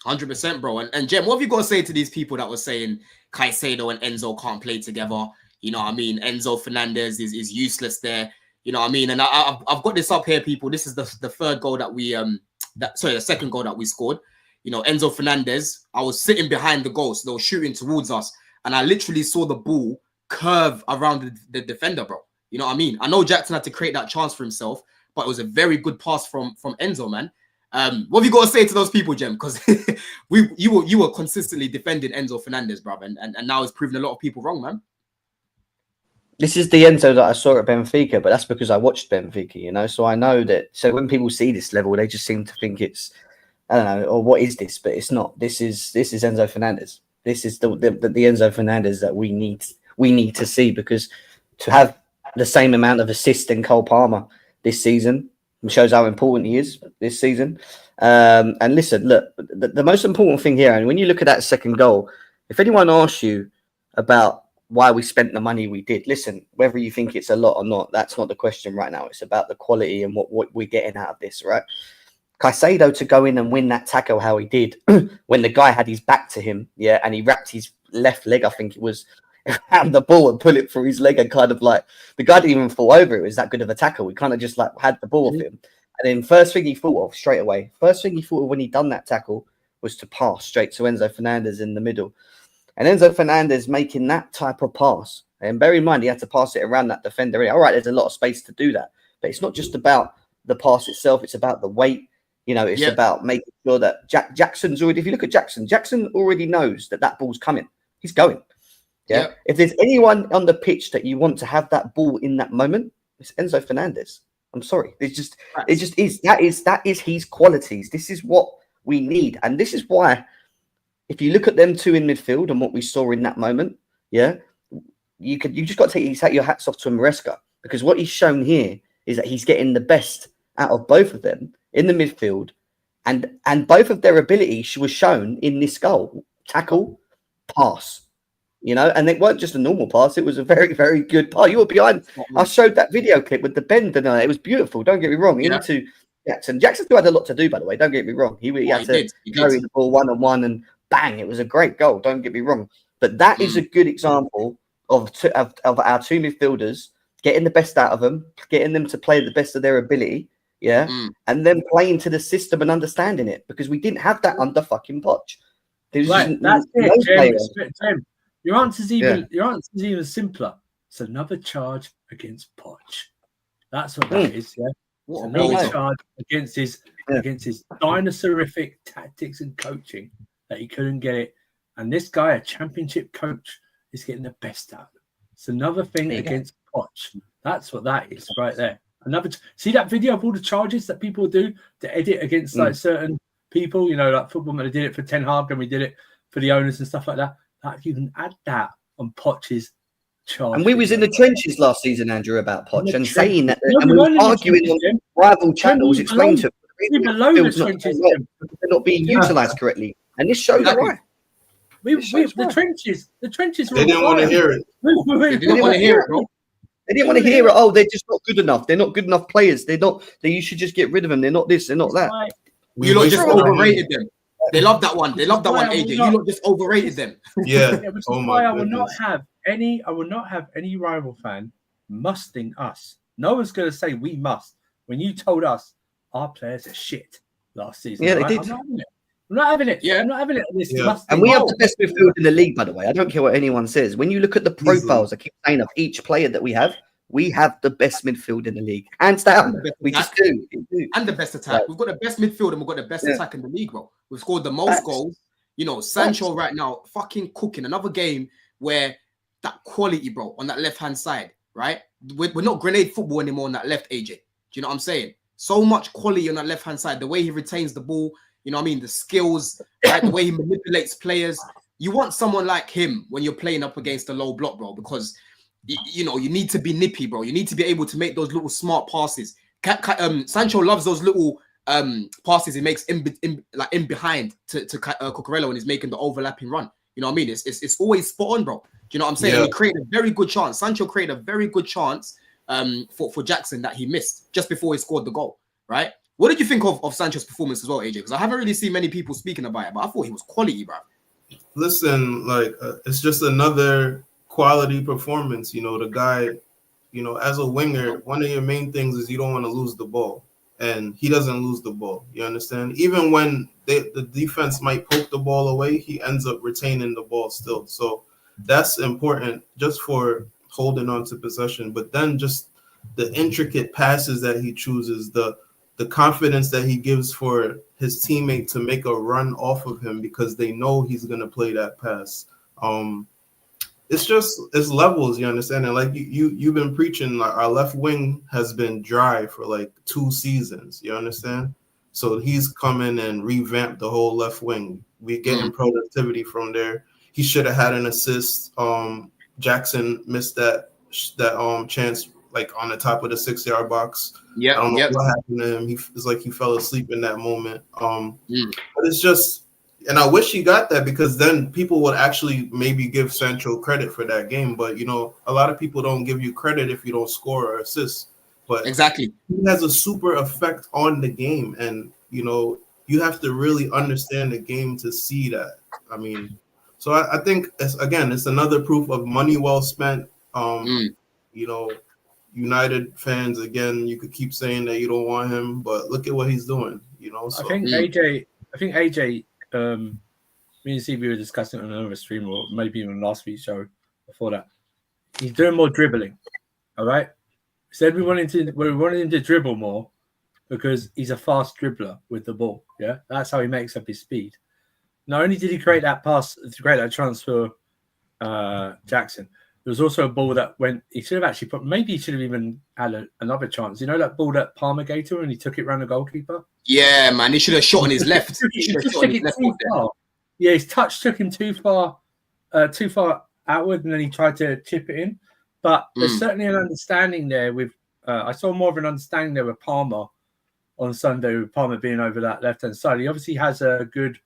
100%, bro. And Jem, what have you got to say to these people that were saying CAICEDO and Enzo can't play together? You know what I mean? Enzo Fernandez is useless there. You know what I mean? And I've got this up here, people. This is the third goal that we the second goal that we scored. You know, Enzo Fernandez, I was sitting behind the goal, so they were shooting towards us, and I literally saw the ball curve around the defender, bro. You know what I mean? I know Jackson had to create that chance for himself, but it was a very good pass from Enzo, man. What have you got to say to those people, Jem? Because you were consistently defending Enzo Fernandez, bro, and now it's proven a lot of people wrong, man. This is the Enzo that I saw at Benfica, but that's because I watched Benfica, you know. So I know that. So when people see this level, they just seem to think it's, I don't know, or what is this? But it's not. This is Enzo Fernandez. This is the Enzo Fernandez that we need to see, because to have the same amount of assists than Cole Palmer this season, It shows how important he is this season. And listen, look, the most important thing here, and when you look at that second goal, if anyone asks you about why we spent the money we did, listen, whether you think it's a lot or not, that's not the question right now. It's about the quality and what we're getting out of this, right? CAICEDO to go in and win that tackle how he did when the guy had his back to him, yeah, and he wrapped his left leg, I think it was, around the ball and pull it through his leg, and kind of like the guy didn't even fall over. It was that good of a tackle. We kind of just like had the ball off him, and then first thing he thought of straight away, when he done that tackle was to pass straight to Enzo Fernandez in the middle, and Enzo Fernandez making that type of pass. And bear in mind, he had to pass it around that defender. All right, there's a lot of space to do that, but it's not just about the pass itself. It's about the weight. You know, it's about making sure that Jackson's already. If you look at Jackson already knows that ball's coming. He's going. Yeah. If there's anyone on the pitch that you want to have that ball in that moment, it's Enzo Fernandez. I'm sorry. It just is. That is his qualities. This is what we need, and this is why. If you look at them two in midfield and what we saw in that moment, you just got to take your hats off to Maresca, because what he's shown here is that he's getting the best out of both of them in the midfield, and both of their ability was shown in this goal: tackle, pass. You know, and it weren't just a normal pass; it was a very, very good pass. You were behind. I showed that video clip with the bend, and it was beautiful. Don't get me wrong. Into Jackson. Jackson still had a lot to do, by the way. Don't get me wrong. He had to carry the ball 1-on-1, and bang, it was a great goal. Don't get me wrong. But that is a good example of our two midfielders getting the best out of them, getting them to play the best of their ability. Yeah, and then playing to the system and understanding it, because we didn't have that under fucking Poch. Right, that's it, Jim. Your answer's even simpler. It's another charge against Poch. That's what that is. Yeah, it's another charge against his dinosaurific tactics and coaching that he couldn't get it. And this guy, a championship coach, is getting the best out of him. It's another thing against Poch. That's what that is right there. See that video of all the charges that people do to edit against like certain people, you know, like football. They did it for Ten Hag, and we did it for the owners and stuff like that. Like, you can add that on Poch's charge. And we was in the trenches last season, Andrew, about Poch, and saying that, and we were arguing on rival channels, explaining to them they're not being utilised correctly, and this shows why. The trenches. They didn't want to hear it. They didn't want to hear it, bro. They didn't want to hear it. Oh, they're just not good enough. They're not good enough players. You should just get rid of them. They're not this. They're not that. You lot just overrated them. They love that one. They love that one, AJ. You lot just overrated them. Yeah. Which is why I will not have any rival fan musting us. No one's going to say we must. When you told us our players are shit last season. Yeah, they did. I'm not having it. Yeah, I'm not having it. And we have the best midfield in the league, by the way. I don't care what anyone says. When you look at the profiles, I keep saying, of each player that we have the best midfield in the league. Hands down. We just do. And the best attack. We've got the best midfield and we've got the best attack in the league, bro. We've scored the most goals. You know, Sancho right now, fucking cooking. Another game where that quality, bro, on that left-hand side, right? We're not grenade football anymore on that left, AJ. Do you know what I'm saying? So much quality on that left-hand side. The way he retains the ball, you know what I mean? The skills, right? The way he manipulates players. You want someone like him when you're playing up against a low block, bro, because, you know, you need to be nippy, bro. You need to be able to make those little smart passes. Sancho loves those little passes he makes in behind to Cucurella when he's making the overlapping run. You know what I mean? It's always spot on, bro. Do you know what I'm saying? Yeah. He created a very good chance. Sancho created a very good chance for Jackson that he missed just before he scored the goal, right? What did you think of Sancho's performance as well, AJ? Because I haven't really seen many people speaking about it, but I thought he was quality, bro. Listen, it's just another quality performance. You know, the guy, you know, as a winger, one of your main things is you don't want to lose the ball. And he doesn't lose the ball. You understand? Even when the defense might poke the ball away, he ends up retaining the ball still. So that's important just for holding on to possession. But then just the intricate passes that he chooses, the confidence that he gives for his teammate to make a run off of him because they know he's going to play that pass. It's levels, you understand? And like you've been preaching, like, our left wing has been dry for like 2 seasons, you understand? So he's coming and revamped the whole left wing. We're getting productivity from there. He should have had an assist. Jackson missed that chance like on the top of the 6-yard box. Yeah, I don't know what happened to him. It's like he fell asleep in that moment. But it's just, and I wish he got that, because then people would actually maybe give Sancho credit for that game. But you know, a lot of people don't give you credit if you don't score or assist. But exactly, he has a super effect on the game, and you know, you have to really understand the game to see that. I mean, so I think it's another proof of money well spent. You know, United fans, again, you could keep saying that you don't want him, but look at what he's doing. You know, so I think AJ, me and CB were discussing it on another stream, or maybe even last week's show before that. He's doing more dribbling. All right. We said we wanted him to dribble more because he's a fast dribbler with the ball. Yeah, that's how he makes up his speed. Not only did he create that pass to create that transfer, Jackson, there was also a ball that went. He should have actually put. Maybe he should have even had another chance. You know that ball that Palmer gave to him and he took it around the goalkeeper. Yeah, man, he should have shot on his left. Yeah, his touch took him too far outward, and then he tried to chip it in. But there's certainly an understanding there with. I saw more of an understanding there with Palmer on Sunday, with Palmer being over that left-hand side. He obviously has a good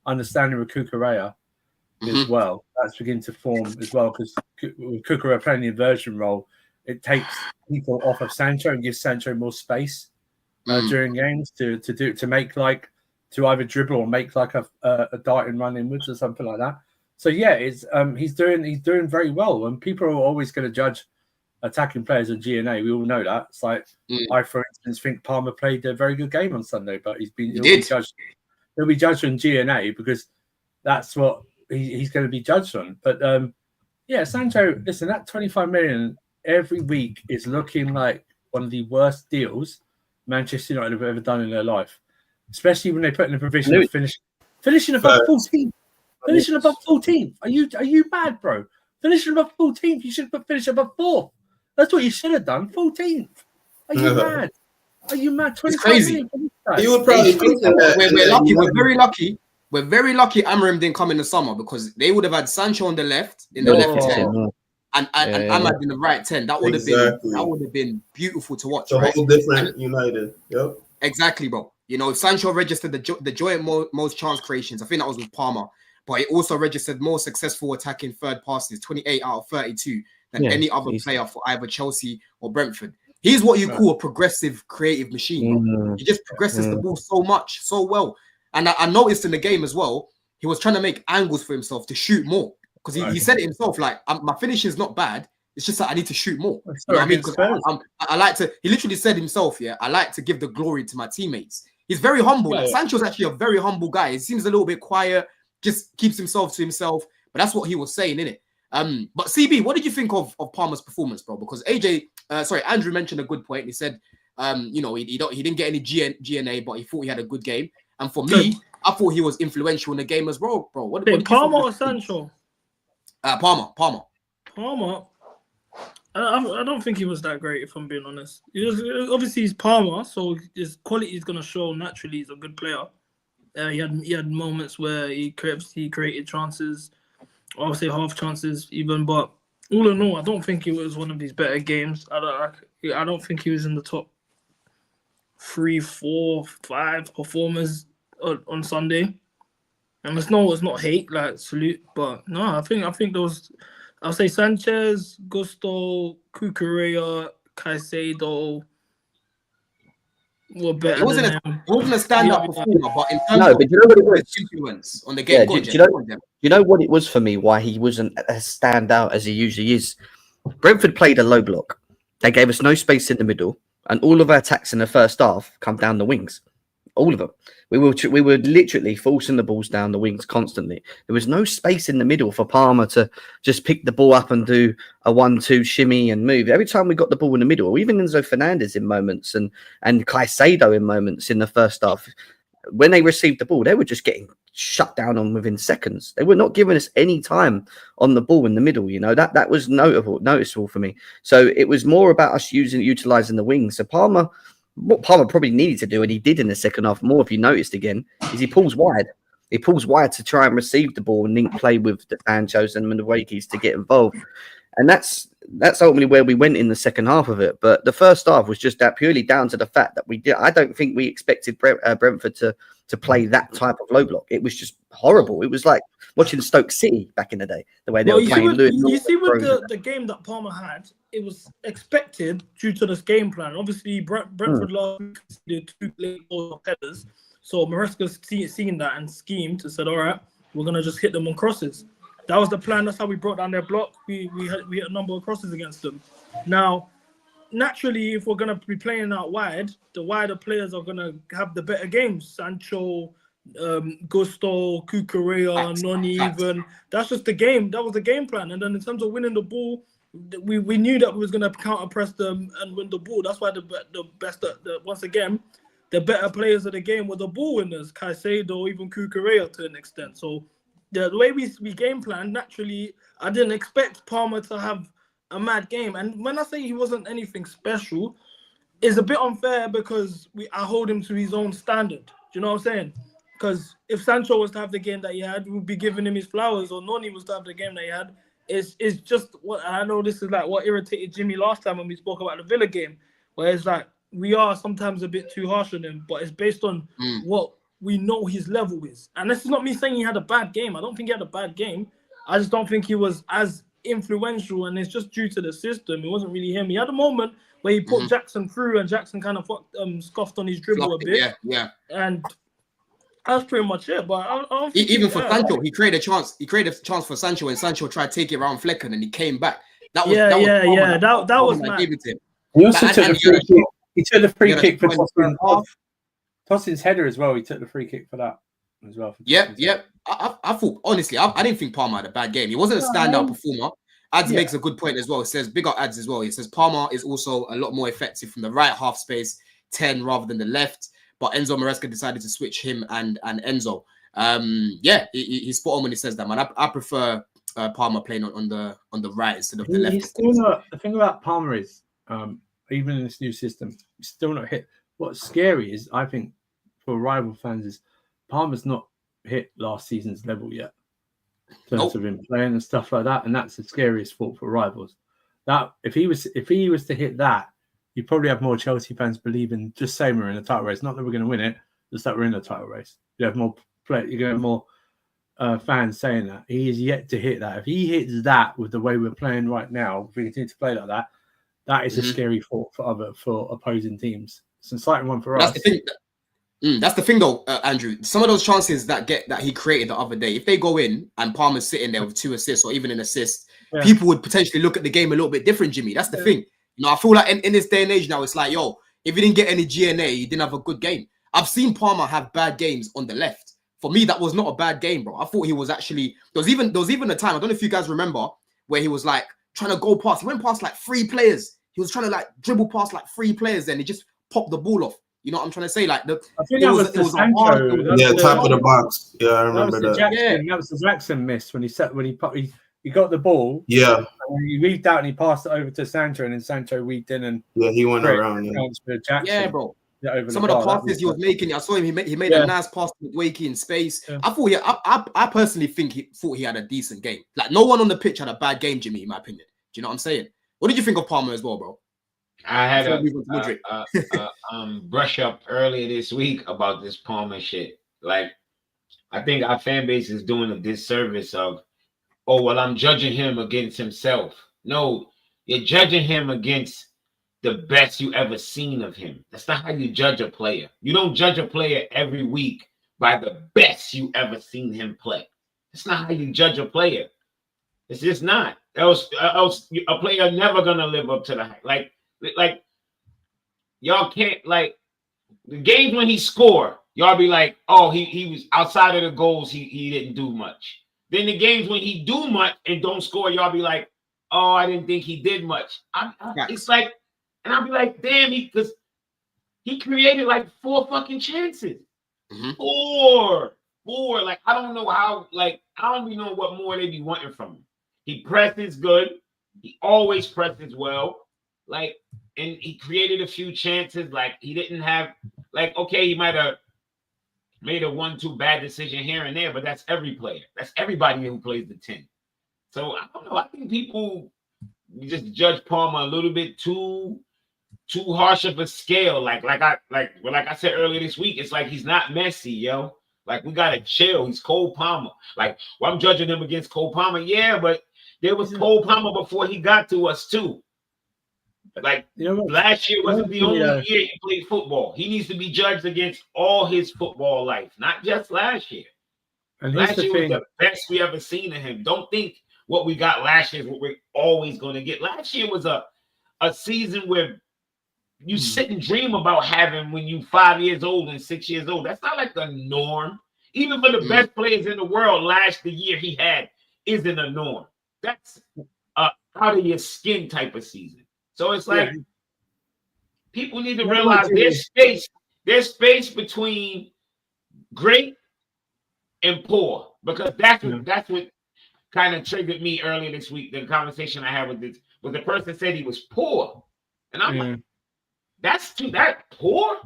understanding with Cucurella as well. That's beginning to form as well, because with Cucurella playing the inversion role, it takes people off of Sancho and gives Sancho more space during games to either dribble or make like a dart and run inwards or something like that. So yeah, it's he's doing very well, and people are always going to judge attacking players on GNA. We all know that. It's like I, for instance, think Palmer played a very good game on Sunday, but he'll be judged on GNA because that's what he's going to be judged on. But yeah, Sancho, listen, that 25 million every week is looking like one of the worst deals Manchester United have ever done in their life, especially when they put in a provision of finishing above 14th. Finishing above 14th. Are you mad, bro? Finishing above 14th. You should finish above 4th. That's what you should have done. 14th. Are you mad? Are you mad? 25 million. You would probably think that we're lucky. We're very lucky. We're very lucky Amorim didn't come in the summer, because they would have had Sancho on the left, in the left 10, and Ahmad in the right 10. That would have been beautiful to watch. It's a whole different United. Yep. Exactly, bro. You know, Sancho registered the joint most chance creations. I think that was with Palmer. But he also registered more successful attacking third passes, 28 out of 32, than any other player for either Chelsea or Brentford. He's what you call a progressive, creative machine. He just progresses the ball so much, so well. And I noticed in the game as well, he was trying to make angles for himself to shoot more. Because he said it himself, like, my finishing is not bad. It's just that I need to shoot more. You know what I mean? Because I like to, he literally said himself, I like to give the glory to my teammates. He's very humble. Like, Sancho's actually a very humble guy. He seems a little bit quiet, just keeps himself to himself. But that's what he was saying, innit? But CB, what did you think of Palmer's performance, bro? Because Andrew mentioned a good point. He said, you know, he didn't get any GNA, but he thought he had a good game. And for me, I thought he was influential in the game as well, bro. What Palmer or Sancho? Palmer. Palmer. I don't think he was that great, if I'm being honest. Obviously he's Palmer, so his quality is gonna show naturally. He's a good player. He had moments where he created chances, I would say half chances even. But all in all, I don't think it was one of these better games. I don't think he was in the top 3, 4, 5 performers on Sunday. And it's not hate, like salute, but no, I think those. I'll say Sanchez, Gusto, Cucurella, Caicedo were better. It wasn't a stand-up performer, but in terms but you know what it was? Influence on the game. You know what it was for me? Why he wasn't as standout as he usually is. Brentford played a low block. They gave us no space in the middle, and all of our attacks in the first half come down the wings. All of them. We were literally forcing the balls down the wings constantly. There was no space in the middle for Palmer to just pick the ball up and do a 1-2 shimmy and move. Every time we got the ball in the middle, even Enzo Fernandez in moments and CAICEDO in moments in the first half, when they received the ball, they were just getting shut down on within seconds. They were not giving us any time on the ball in the middle. You know, that was noticeable for me. So it was more about us utilizing the wings. So what Palmer probably needed to do, and he did in the second half more, if you noticed again, is he pulls wide. He pulls wide to try and receive the ball and link play with the Sanchos and Mudryk to get involved. And that's ultimately where we went in the second half of it. But the first half was just that purely down to the fact that I don't think we expected Brentford to play that type of low block. It was just horrible. It was like watching Stoke City back in the day, the way they were playing. You see with the game that Palmer had, it was expected due to this game plan. Obviously, Brentford last week did 2 late headers. So Maresca's seen that and schemed and said, all right, we're going to just hit them on crosses. That was the plan. That's how we brought down their block. We hit a number of crosses against them. Now, naturally, if we're going to be playing out wide, the wider players are going to have the better games. Sancho, Gusto, Cucurella, Noni, even. That's just the game. That was the game plan. And then in terms of winning the ball, we knew that we was going to counter-press them and win the ball. That's why once again, the better players of the game were the ball winners, CAICEDO, even Cucurella to an extent. So the way we game plan, naturally, I didn't expect Palmer to have a mad game. And when I say he wasn't anything special, it's a bit unfair because I hold him to his own standard. Do you know what I'm saying? Because if Sancho was to have the game that he had, we would be giving him his flowers, or Noni was to have the game that he had. It's just what I know. This is like what irritated Jimmy last time when we spoke about the Villa game, where it's like we are sometimes a bit too harsh on him, but it's based on what we know his level is. And this is not me saying he had a bad game. I don't think he had a bad game. I just don't think he was as influential, and it's just due to the system. It wasn't really him. He had a moment where he put Jackson through, and Jackson kind of scoffed on his dribble a bit. Yeah. And that's pretty much it. But I don't think even for Sancho, he created a chance. He created a chance for Sancho, and Sancho tried to take it around Flecken, and he came back. That was that was mad. He also took the free kick. He took the free kick for Tossin's header as well. He took the free kick for that as well. I thought, honestly, I didn't think Palmer had a bad game. He wasn't a standout performer. Ads makes a good point as well. It says, big up Ads as well. He says Palmer is also a lot more effective from the right half space, 10 rather than the left. But Enzo Maresca decided to switch him and Enzo. He's spot on when he says that, man. I prefer Palmer playing on the right instead of the left. He's still not, the thing about Palmer is, even in this new system, he's still not hit. What's scary is, I think, for rival fans, is Palmer's not hit last season's level yet in terms of him playing and stuff like that, and that's the scariest thought for rivals. That if he was to hit that, you'd probably have more Chelsea fans believing just saying we're in a title race. Not that we're going to win it, just that we're in a title race. You have more you're going to have more fans saying that. He is yet to hit that. If he hits that with the way we're playing right now, if we continue to play like that, that is a scary thought for opposing teams. It's an exciting one for us. That's the thing, though, Andrew. Some of those chances that he created the other day, if they go in and Palmer's sitting there with 2 assists or even an assist, people would potentially look at the game a little bit different, Jimmy. That's the thing. You know, I feel like in this day and age now, it's like, yo, if you didn't get any GNA, you didn't have a good game. I've seen Palmer have bad games on the left. For me, that was not a bad game, bro. I thought he was actually... There was even a time, I don't know if you guys remember, where he was like trying to go past. He went past like 3 players. He was trying to like dribble past like 3 players, and he just popped the ball off. You know what I'm trying to say? Like I think it was top of the box. Yeah, I remember that. That was the Jackson miss when he got the ball. Yeah. And he weaved out and he passed it over to Sancho, and then Sancho weaved in and he went around. Yeah, bro. Some of the passes he was making, I saw him. He made a nice pass to Wakey in space. Yeah. I personally think he thought he had a decent game. Like no one on the pitch had a bad game, Jimmy. In my opinion, do you know what I'm saying? What did you think of Palmer as well, bro? I had a brush up earlier this week about this Palmer shit. Like, I think our fan base is doing a disservice of, I'm judging him against himself. No, you're judging him against the best you ever seen of him. That's not how you judge a player. You don't judge a player every week by the best you ever seen him play. That's not how you judge a player. It's just not. Else a player never gonna live up to the hype. Like y'all can't, like, the games when he scored, y'all be like, he was outside of the goals, he didn't do much. Then the games when he do much and don't score, y'all be like, I didn't think he did much. It's like, and I'll be like, damn, because he created like 4 fucking chances. Four. Like, I don't know how, like, I don't even know what more they be wanting from him. He presses good. He always presses well. Like, and he created a few chances. Like, he didn't have, like, okay, he might have made a 1-2 bad decision here and there, but that's every player. That's everybody who plays the 10. So I don't know. I think people we just judge Palmer a little bit too harsh of a scale. Like I said earlier this week, it's like he's not Messi, yo. Like we gotta chill. He's Cole Palmer. Like well, I'm judging him against Cole Palmer, yeah, but there was Cole Palmer before he got to us too. Like last year wasn't the only year he played football. He needs to be judged against all his football life, not just last year. And last year was the best we ever seen of him. Don't think what we got last year is what we're always going to get. Last year was a season where you sit and dream about having when you 5 years old and 6 years old. That's not like the norm. Even for the best players in the world, the year he had isn't a norm. That's a out of your skin type of season. So it's like people need to realize there's space between great and poor, because that's what kind of triggered me earlier this week. The conversation I had with the person said he was poor, and I'm like, that's that poor.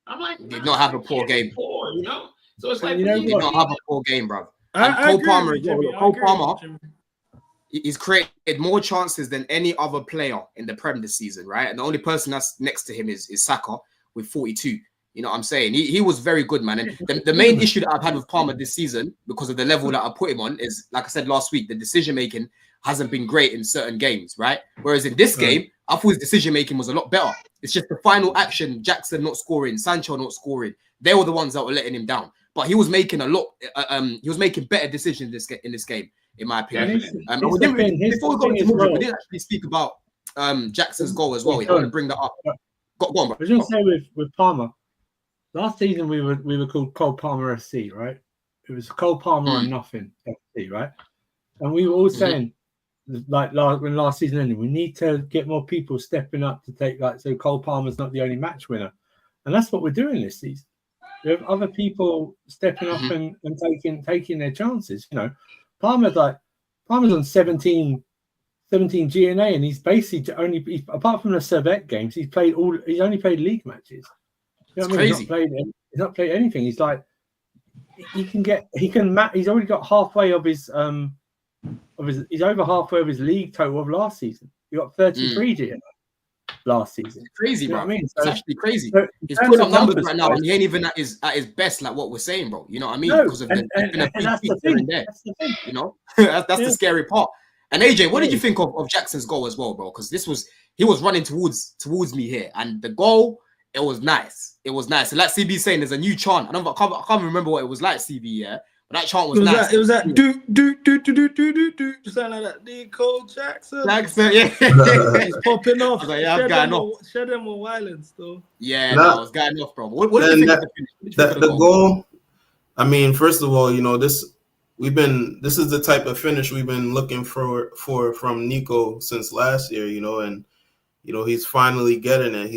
I'm like, he did not have a poor game. Poor, you know. So it's like he did not have a poor game, bro. Cole Palmer, he's created more chances than any other player in the Prem this season, right? And the only person that's next to him is Saka with 42. You know what I'm saying? He was very good, man. And the main issue that I've had with Palmer this season, because of the level that I put him on, is, like I said last week, the decision-making hasn't been great in certain games, right? Whereas in this game, I thought his decision-making was a lot better. It's just the final action, Jackson not scoring, Sancho not scoring. They were the ones that were letting him down. But he was making he was making better decisions in this game, in my opinion. Before we go into Mudryk, we didn't actually speak about Jackson's goal as well. I want to bring that up. Go on, bro. I was going to say with Palmer, last season we were called Cole Palmer FC, right? It was Cole Palmer and nothing FC, right? And we were all saying, like when last season ended, we need to get more people stepping up to take so Cole Palmer's not the only match winner, and that's what we're doing this season. We have other people stepping up and taking their chances. You know, Palmer's on 17 GNA, and he's basically apart from the Servette games, he's only played league matches. You know what I mean? He's not played anything. He's like he's already got halfway of his he's over halfway of his league total of last season. He got 33 GNA last season. It's crazy, bro. I mean? It's actually crazy. He's putting up numbers right now, and he ain't even at his best, like what we're saying, bro. You know what I mean? Because of the thing. That's the thing. You know, that's the scary part. And AJ, what did you think of Jackson's goal as well, bro? Because he was running towards me here, and the goal, it was nice. It was nice. And like CB saying, there's a new chant. I can't remember what it was like, CB. Yeah, but that chant was nice. It was that do something like that. Cole Jackson, yeah. He's popping off. Like, yeah, I'm going off. Share them with violence, though. Yeah, I was going off, bro. What did you think of the goal? I mean, first of all, you know, this is the type of finish we've been looking for from Nico since last year, you know, and you know he's finally getting it.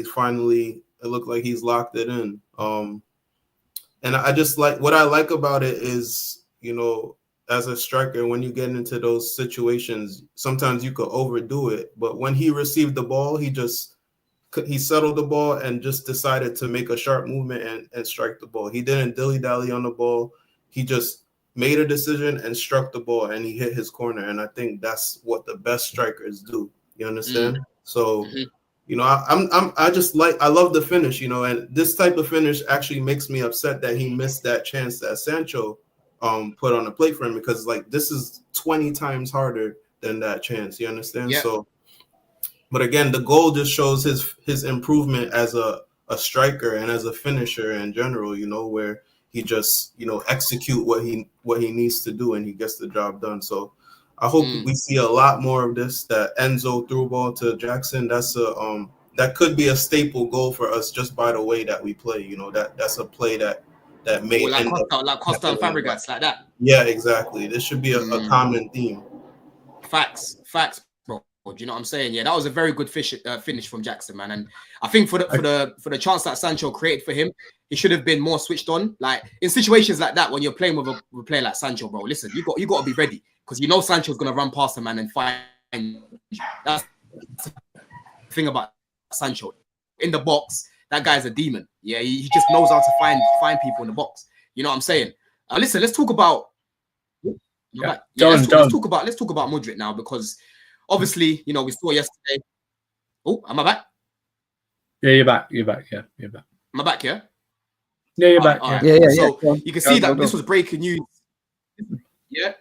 It looked like he's locked it in. And I just what I like about it is, you know, as a striker, when you get into those situations, sometimes you could overdo it. But when he received the ball, he settled the ball and just decided to make a sharp movement and strike the ball. He didn't dilly-dally on the ball. He just made a decision and struck the ball, and he hit his corner. And I think that's what the best strikers do. You understand? So, you know, I love the finish, you know, and this type of finish actually makes me upset that he missed that chance that Sancho put on the plate for him, because like this is 20 times harder than that chance. You understand? Yeah. So, but again, the goal just shows his improvement as a striker and as a finisher in general, you know, where he just, you know, execute what he needs to do and he gets the job done. So I hope we see a lot more of this. That Enzo threw ball to Jackson, that's that could be a staple goal for us just by the way that we play. You know, that's a play that made like Costa and Fabregas, like that. Yeah, exactly. This should be a common theme. Facts, bro. Do you know what I'm saying? Yeah, that was a very good finish from Jackson, man. And I think for the chance that Sancho created for him, he should have been more switched on. Like in situations like that, when you're playing with a player like Sancho, bro, listen, you got to be ready, because you know Sancho's gonna run past the man and find. That's the thing about Sancho in the box. That guy's a demon. Yeah, he just knows how to find people in the box. You know what I'm saying? Listen, let's talk about. Let's talk about Mudryk now, because Obviously, you know, we saw yesterday. Oh, am I back? Yeah, you're back. You're back. Yeah, you're back. Am I back? Yeah. Yeah, you're back. All right. Yeah. So Go on. you can see Go that on. this was breaking news. Yeah.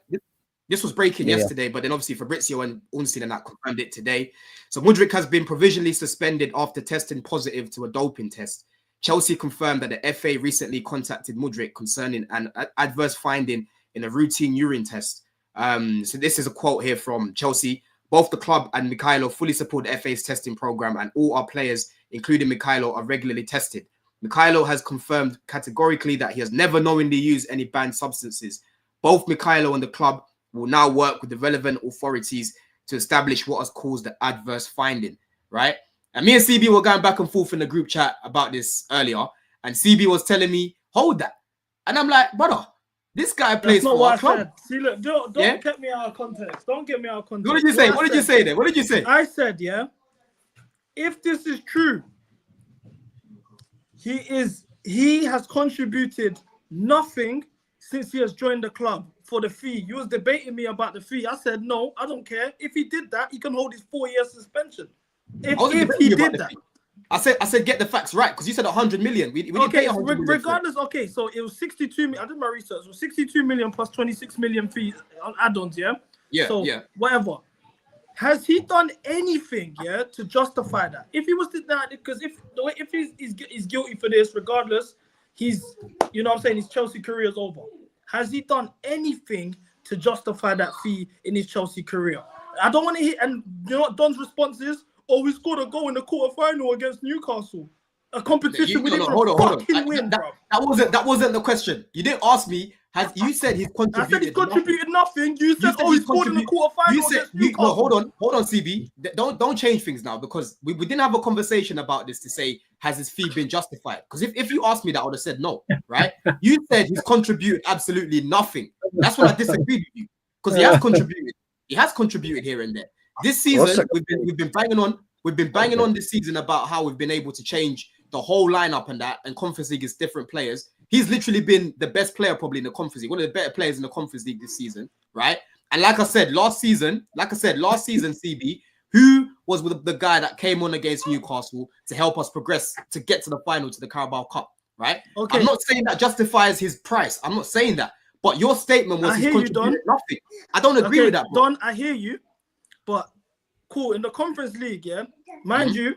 This was breaking Yeah. yesterday, but then obviously Fabrizio and Unsin and that confirmed it today. So Mudryk has been provisionally suspended after testing positive to a doping test. Chelsea confirmed that the FA recently contacted Mudryk concerning an adverse finding in a routine urine test. So this is a quote here from Chelsea. Both the club and Mikhailo fully support the FA's testing program, and all our players, including Mikhailo, are regularly tested. Mikhailo has confirmed categorically that he has never knowingly used any banned substances. Both Mikhailo and the club will now work with the relevant authorities to establish what has caused the adverse finding, right? And me and CB were going back and forth in the group chat about this earlier, and CB was telling me, hold that. And I'm like, brother, this guy plays for our club. See, look, don't get me out of context. Don't get me out of context. What did you say? What did you say there? What did you say? I said, yeah, if this is true, he has contributed nothing since he has joined the club for the fee. You was debating me about the fee. I said, no, I don't care. If he did that, he can hold his 4-year suspension. If he did that. I said get the facts right, because you said 100 million. We didn't pay 100 million. Regardless, okay, so it was 62 million. I did my research. It was 62 million plus 26 million fees on add-ons, yeah? Yeah, so, yeah. Whatever. Has he done anything, yeah, to justify that? If he was to that, because if he's guilty for this, regardless, he's, you know what I'm saying, his Chelsea career is over. Has he done anything to justify that fee in his Chelsea career? I don't want to hear, and you know what Don's response is? Oh, we scored a goal in the quarterfinal against Newcastle. A competition we didn't win, bro. That wasn't the question. You didn't ask me. You said he's contributed. I said he's contributed nothing. You said he scored in the quarterfinal against Newcastle. No, hold on, CB. Don't change things now, because we didn't have a conversation about this to say has his fee been justified. Because if you asked me that, I would have said no, right? You said he's contributed absolutely nothing. That's when I disagreed with you, because he has contributed. He has contributed here and there. This season, we've been banging on. We've been banging on this season about how we've been able to change the whole lineup and that, and Conference League is different players. He's literally been the best player probably in the Conference League, one of the better players in the Conference League this season, right? And like I said last season, CB, who was with the guy that came on against Newcastle to help us progress to get to the final, to the Carabao Cup, right? Okay. I'm not saying that justifies his price. I'm not saying that. But your statement was he's contributed nothing. I don't agree with that, bro. Don, I hear you, but cool. In the Conference League, yeah, mind you,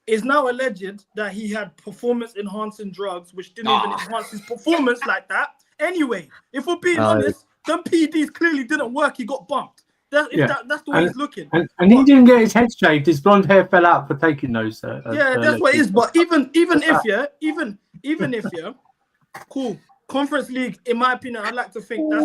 it's now alleged that he had performance-enhancing drugs, which didn't even enhance his performance like that. Anyway, if we're being honest, the PDs clearly didn't work. He got bumped. That's the way he's looking. And he didn't get his head shaved. His blonde hair fell out for taking those. That's what it is. But even if cool. Conference League, in my opinion, I'd like to think that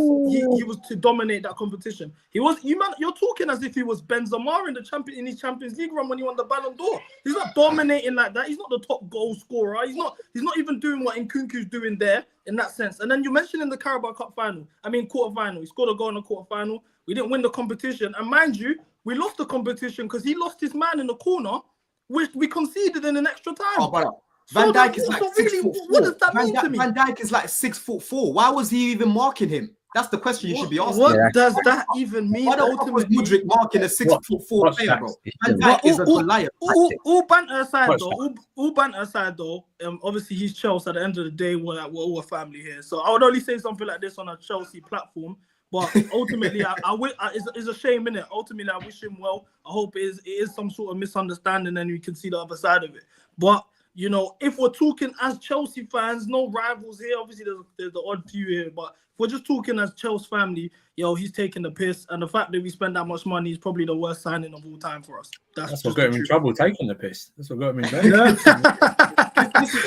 he was to dominate that competition. He was. You're talking as if he was Benzema in his Champions League run when he won the Ballon d'Or. He's not dominating like that. He's not the top goal scorer. He's not even doing what Nkunku's doing there in that sense. And then you mentioned in the Carabao Cup quarterfinal. He scored a goal in the quarterfinal. We didn't win the competition, and mind you, we lost the competition because he lost his man in the corner, which we conceded in an extra time. Oh, brother. Van Dijk is like 6'4". What does that mean to me? Van Dijk is like 6'4". Why was he even marking him? That's the question you should be asking. What does that even mean? Why the fuck was Mudryk marking a 6'4" player, bro? Van Dijk is a Goliath. All banter aside, though, obviously he's Chelsea. At the end of the day, we're all a family here. So I would only say something like this on a Chelsea platform. But ultimately, it's a shame, innit? Ultimately, I wish him well. I hope it is some sort of misunderstanding and we can see the other side of it. But you know, if we're talking as Chelsea fans, no rivals here. Obviously, there's the odd few here, but if we're just talking as Chelsea family, he's taking the piss. And the fact that we spend that much money is probably the worst signing of all time for us. That's what got him in trouble, taking the piss. That's what got him in trouble.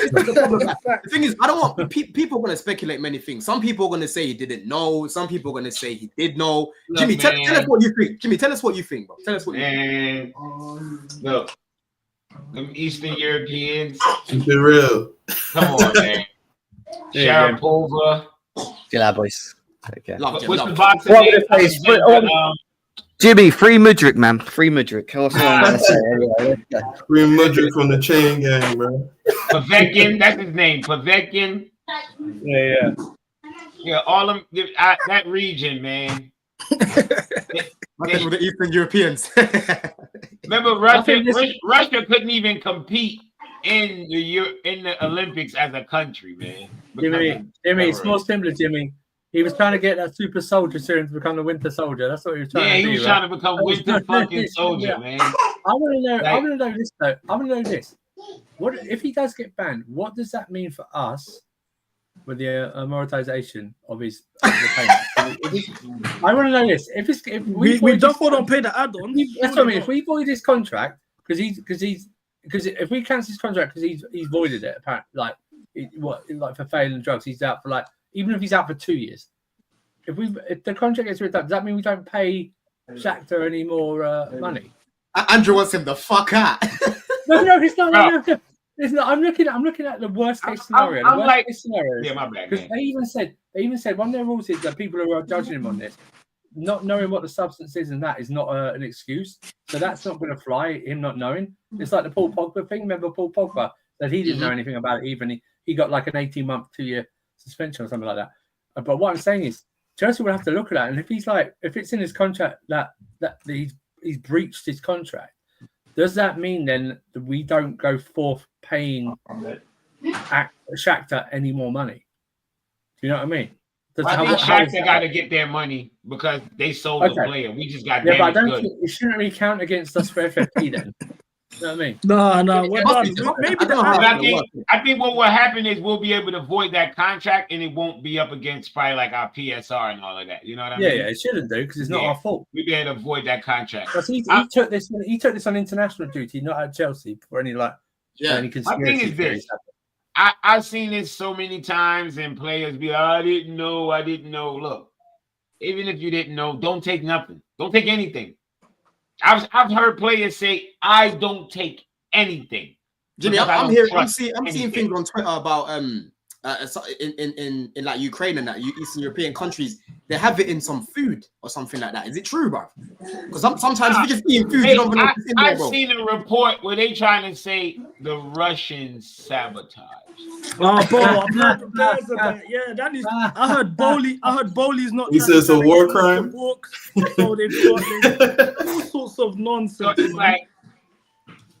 The thing is, I don't want people are going to speculate many things. Some people are going to say he didn't know. Some people are going to say he did know. Look, Jimmy, tell us what you think. Jimmy, tell us what you think, bro. Tell us what you think. Look. Them Eastern Europeans. Keep it real. Come on, man. Sharapova. Chill out, boys. Okay. What's the boxing name? Jimmy, free Mudryk, man. Free Mudryk. Free Mudryk from the chain gang, bro. Povetkin, that's his name. Povetkin. Yeah. Yeah, all them that region, man. I said with the Eastern Europeans. Remember, Russia couldn't even compete in the Olympics as a country, man. Jimmy, it's more simpler, Jimmy. He was trying to get that super soldier serum to become the Winter Soldier. That's what he was trying to do. Yeah, he was trying to become Winter fucking Soldier, man. I want to know. I want to know this though. I want to know this. What if he does get banned? What does that mean for us with the amortization of his payment? I want to know this. If we just don't pay the add-on. That's what I mean. If we void his contract because if we cancel his contract because he's voided it, apparently, like for failing drugs, he's out for even if he's out for 2 years. If the contract gets ripped up, does that mean we don't pay Shakhtar any more money? Andrew wants him the fuck out. No, it's not. No. It's not. I'm looking at the worst case scenario. Case scenario. Yeah, my bad. Because they even said one of their rules is that people who are judging him on this, not knowing what the substance is, and that is not an excuse. So that's not going to fly. Him not knowing. It's like the Paul Pogba thing. Remember Paul Pogba that he didn't know anything about it. Even he got like an 18-month, 2-year suspension or something like that. But what I'm saying is Chelsea will have to look at that, and if it's in his contract that he's breached his contract. Does that mean then that we don't go forth paying Shakhtar any more money? Do you know what I mean? I think Shakhtar got to get their money because they sold the player. We just got but I don't think it shouldn't really count against us for FFP then. You know what I mean? No, we're done. Maybe I think what will happen is we'll be able to void that contract and it won't be up against probably like our PSR and all of that. You know what I mean? Yeah, it shouldn't do because it's not our fault. We'll be able to void that contract. He took this on international duty, not at Chelsea for any any conspiracy. My thing is this. I've seen this so many times and players be like, I didn't know. Look, even if you didn't know, don't take nothing. Don't take anything. I've heard players say, I don't take anything. Jimmy, I'm seeing things on Twitter about in like Ukraine and that Eastern European countries, they have it in some food or something like that. Is it true, bro? Because sometimes if you're just eating food, you don't know what's in there, I've seen a report where they trying to say the Russians sabotage. Oh, bro, yeah, that is. I heard Bowley's not. He says it's a war crime. So they've got all sorts of nonsense. So it's like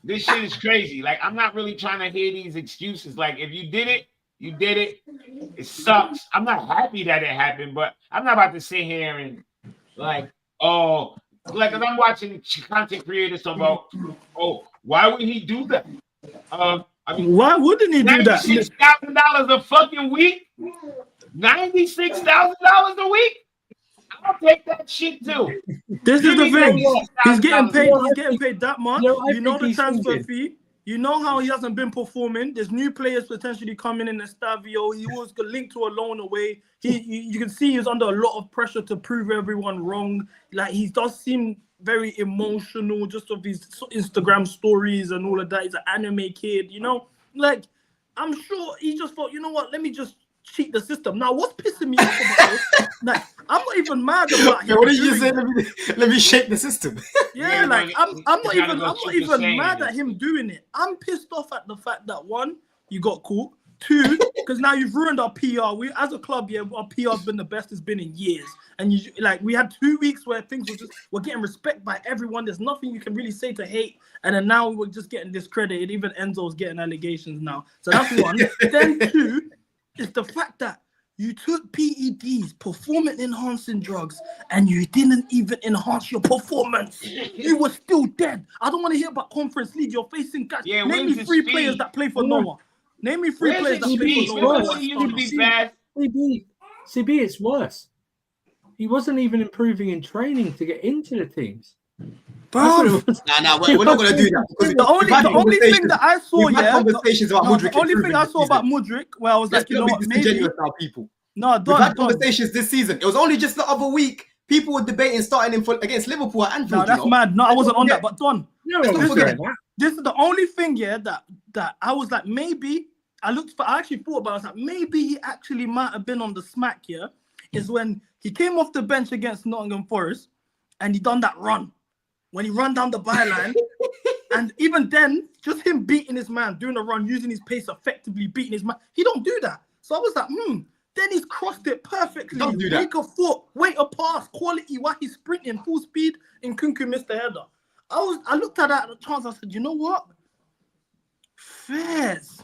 this shit is crazy. Like I'm not really trying to hear these excuses. Like if you did it, you did it. It sucks. I'm not happy that it happened, but I'm not about to sit here and like, if I'm watching content creators talk about, why would he do that? I mean, why wouldn't he do that? $96,000 a fucking week. $96,000 a week. I'll take that shit too. This is the thing. He's getting paid. He's getting paid that much. You know the transfer fee. You know how he hasn't been performing. There's new players potentially coming in the Stavio. He was linked to a loan away. You can see he's under a lot of pressure to prove everyone wrong. Like he does seem very emotional, just of his Instagram stories and all of that. He's an anime kid, you know. Like I'm sure he just thought, you know what? Let me just cheat the system. Now, what's pissing me off about this? Like I'm not even mad about him. What did you say? Let me shake the system. Yeah, like I'm not even mad at him doing it. I'm pissed off at the fact that one, you got caught. Two, because now you've ruined our PR. We as a club, our PR's been the best it's been in years. And we had 2 weeks where things we're getting respect by everyone. There's nothing you can really say to hate. And then now we're just getting discredited. Even Enzo's getting allegations now. So that's one. Then two is the fact that you took PEDs, performance enhancing drugs, and you didn't even enhance your performance. You were still dead. I don't want to hear about Conference League. You're facing guys. Yeah, name me 3 players that play for Noah. Name me 3 players that play for Noah. CB, it's worse. He wasn't even improving in training to get into the teams. Bro, we're not going to do that. The only thing that I saw, conversations about Mudryk. The only thing I saw about Mudryk, where I was like, you know what, maybe. People. No, we've had conversations this season. It was only just the other week. People were debating starting him against Liverpool at Anfield. No, that's mad. No, I wasn't on that. But Don, this is the only thing, that I was like, maybe. I actually thought about it. I was like, maybe he actually might have been on the smack here. Is when he came off the bench against Nottingham Forest and he done that run. When he ran down the byline, and even then, just him beating his man, doing a run, using his pace effectively, beating his man, he don't do that. So I was like, Then he's crossed it perfectly. Don't do that. Make a foot, wait a pass, quality while he's sprinting full speed, and Kunku missed the header. I looked at that chance. I said, you know what? Fairs.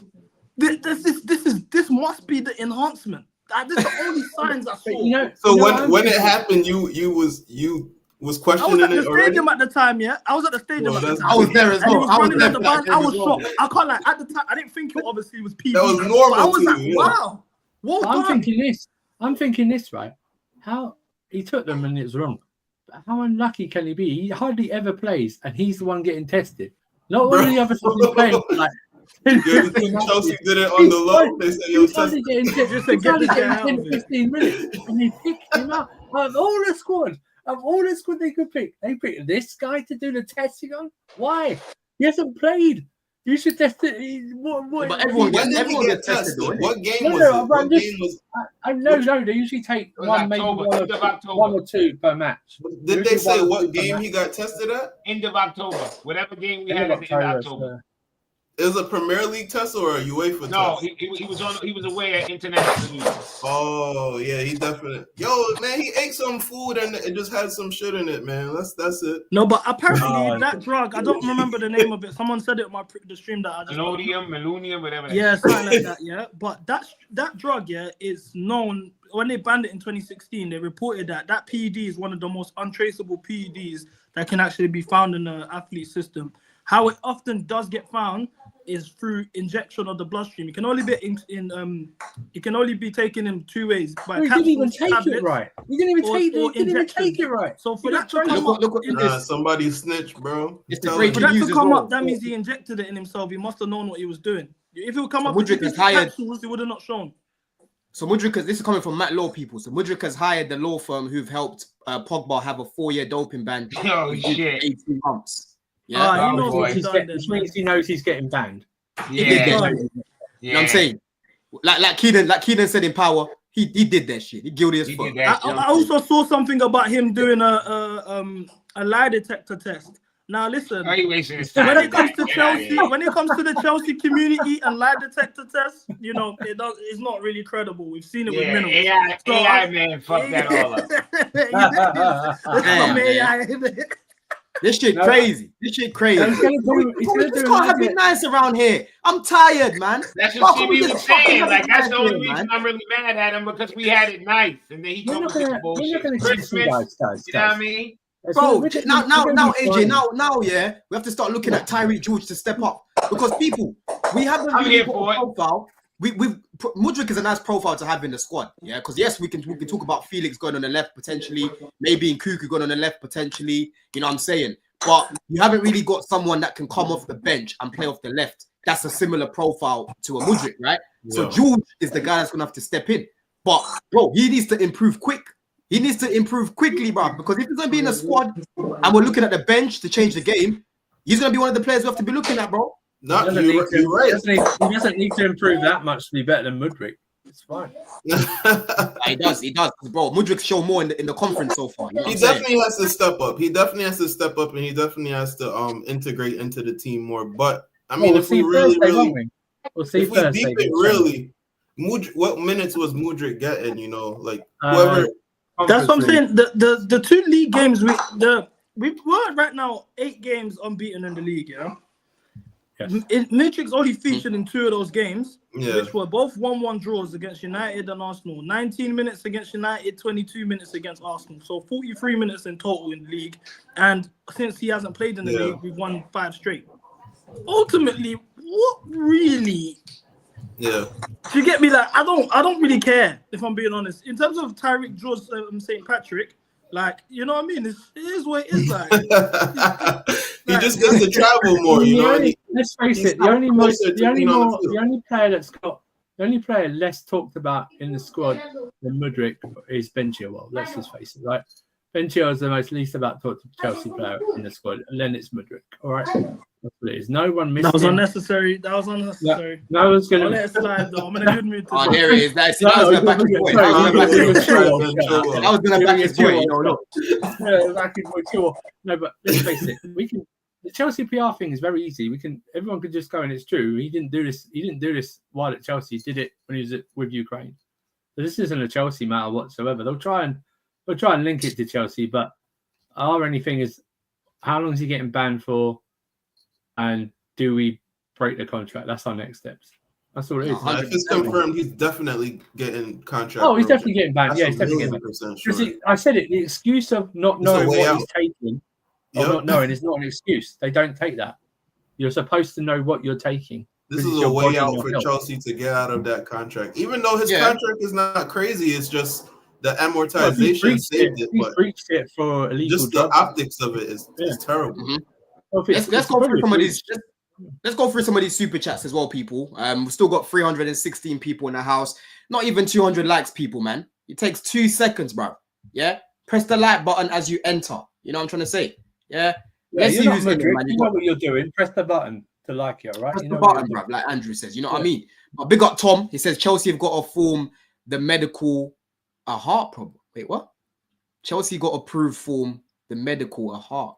This must be the enhancement. This is the only signs I saw. So when it happened, you was questioning it already? I was at the stadium at the time, yeah. I was at the stadium at the time. I was there as well. I was shocked. I can't lie. At the time, I didn't think it obviously was PB. That was normal. I was like, wow. Well I'm done. thinking this, right? How he took them and it was wrong. But how unlucky can he be? He hardly ever plays, and he's the one getting tested. Not one of the other teams playing. Like, Chelsea did it on the low. They said, "Yo, started getting 15 minutes, and they picked him up. Of all the squad they could pick, they picked this guy to do the testing on. Why? He hasn't played. You should test it. But everyone gets tested. What game was it? No. They usually take one, maybe one or two per match. Did they say what game he got tested at? End of October. Whatever game we had at the end of October. It was a Premier League test or a UEFA test? No, he was away at international league. Oh yeah, he definitely. Yo, man, he ate some food and it just had some shit in it, man. That's it. No, but apparently that drug, I don't remember the name of it. Someone said it on the stream that I just. Melonium, whatever. Yeah, something like that. Yeah, but that drug, yeah, is known. When they banned it in 2016, they reported that PED is one of the most untraceable PEDs that can actually be found in the athlete system. How it often does get found is through injection of the bloodstream. It can only be it can only be taken in two ways. By you didn't even take it right. You didn't even take it right. So for that to come up, somebody snitched, bro. It's the for breaking that news to come as well. up, that means he injected it in himself. He must have known what he was doing. If it would come up Mudryk with is hired. capsules, he would have not shown. So Mudryk, this is coming from Matt Law people. So Mudryk has hired the law firm who've helped Pogba have a 4-year doping ban. Oh shit! 18 months. Yeah, he knows what he's done. Which means he knows he's getting banned. You know what I'm saying? Like Keenan said in Power, he did that shit. He guilty as fuck. I also saw something about him doing a lie detector test. Now listen, when it comes to Chelsea, when it comes to the Chelsea community and lie detector test, you know, it's not really credible. We've seen it with minimal. AI man, fuck that all up. This shit crazy. This shit crazy. Just can't have it nice around here. I'm tired, man. That's what CB was saying. Like that's the only reason I'm really mad at him because we had it nice, and then he comes with this bullshit. Christmas, you know what I mean? Bro, now, AJ, yeah, we have to start looking at Tyreek George to step up because people, we haven't really put a profile. Mudryk is a nice profile to have in the squad, yeah. Because yes, we can talk about Felix going on the left potentially, maybe Nkunku going on the left potentially. You know what I'm saying? But you haven't really got someone that can come off the bench and play off the left. That's a similar profile to a Mudryk, right? Yeah. So George is the guy that's gonna have to step in. But bro, he needs to improve quick. He needs to improve quickly, bro. Because if he's gonna be in a squad and we're looking at the bench to change the game, he's gonna be one of the players we have to be looking at, bro. You're right. He doesn't need to improve that much to be better than Mudryk. It's fine. He does, bro. Mudryk's shown more in the conference so far. You know he definitely has to step up. He definitely has to step up, and he definitely has to integrate into the team more. But I mean, if we really, we'll see if we deep it really, what minutes was Mudryk getting? You know, like whoever. That's what I'm saying. The two league games we're right now 8 games unbeaten in the league. Yeah. Yes. Mudryk's only featured in 2 of those games, which were both 1-1 draws against United and Arsenal. 19 minutes against United, 22 minutes against Arsenal. So 43 minutes in total in the league. And since he hasn't played in the league, we've won 5 straight. Ultimately, what really? Yeah. Do you get me? Like, I don't really care, if I'm being honest. In terms of Tyreek George St. Patrick, like, you know what I mean? It is what it is like. He just gets to travel more, you know. Let's face it, the only player less talked about in the squad than Mudryk is Ben Chilwell. Let's just face it, right? Ben Chilwell is the most least about talked Chelsea player in the squad, and then it's Mudryk. All right, that's what it is. No one missed. That was unnecessary. No one's gonna. I'll let it slide though. I'm in a good mood. Oh, there it is. I was gonna back his boy. I was gonna back his boy. You know, look. Back his boy Chilwell. No, but let's face it. The Chelsea PR thing is very easy. Everyone could just go, and it's true. He didn't do this. He didn't do this while at Chelsea. He did it when he was with Ukraine. This isn't a Chelsea matter whatsoever. They'll try and link it to Chelsea, but our only thing is, how long is he getting banned for, and do we break the contract? That's our next steps. That's all it is. If it's confirmed, he's definitely getting contract. Oh, he's definitely getting banned. Yeah, he's definitely getting banned. Sure. I said it. The excuse of not knowing what he's taking, not knowing, is not an excuse. They don't take that. You're supposed to know what you're taking. This is a way out for Chelsea to get out of that contract. Even though his contract is not crazy, it's just the amortization saved it. He's breached it for illegal just the optics of it is terrible. Mm-hmm. Let's go through some of these. Let's go through some of these super chats as well, people. We've still got 316 people in the house. Not even 200 likes, people, man. It takes 2 seconds, bro. Yeah? Press the like button as you enter. You know what I'm trying to say? Yeah? Let's see who's in there, man. You know what you're doing. Press the button to like it, right? Press the button, bro, like Andrew says. You know what I mean? But big up Tom. He says Chelsea have got to form the medical a heart problem. Wait, what? Chelsea got approved form the medical a heart.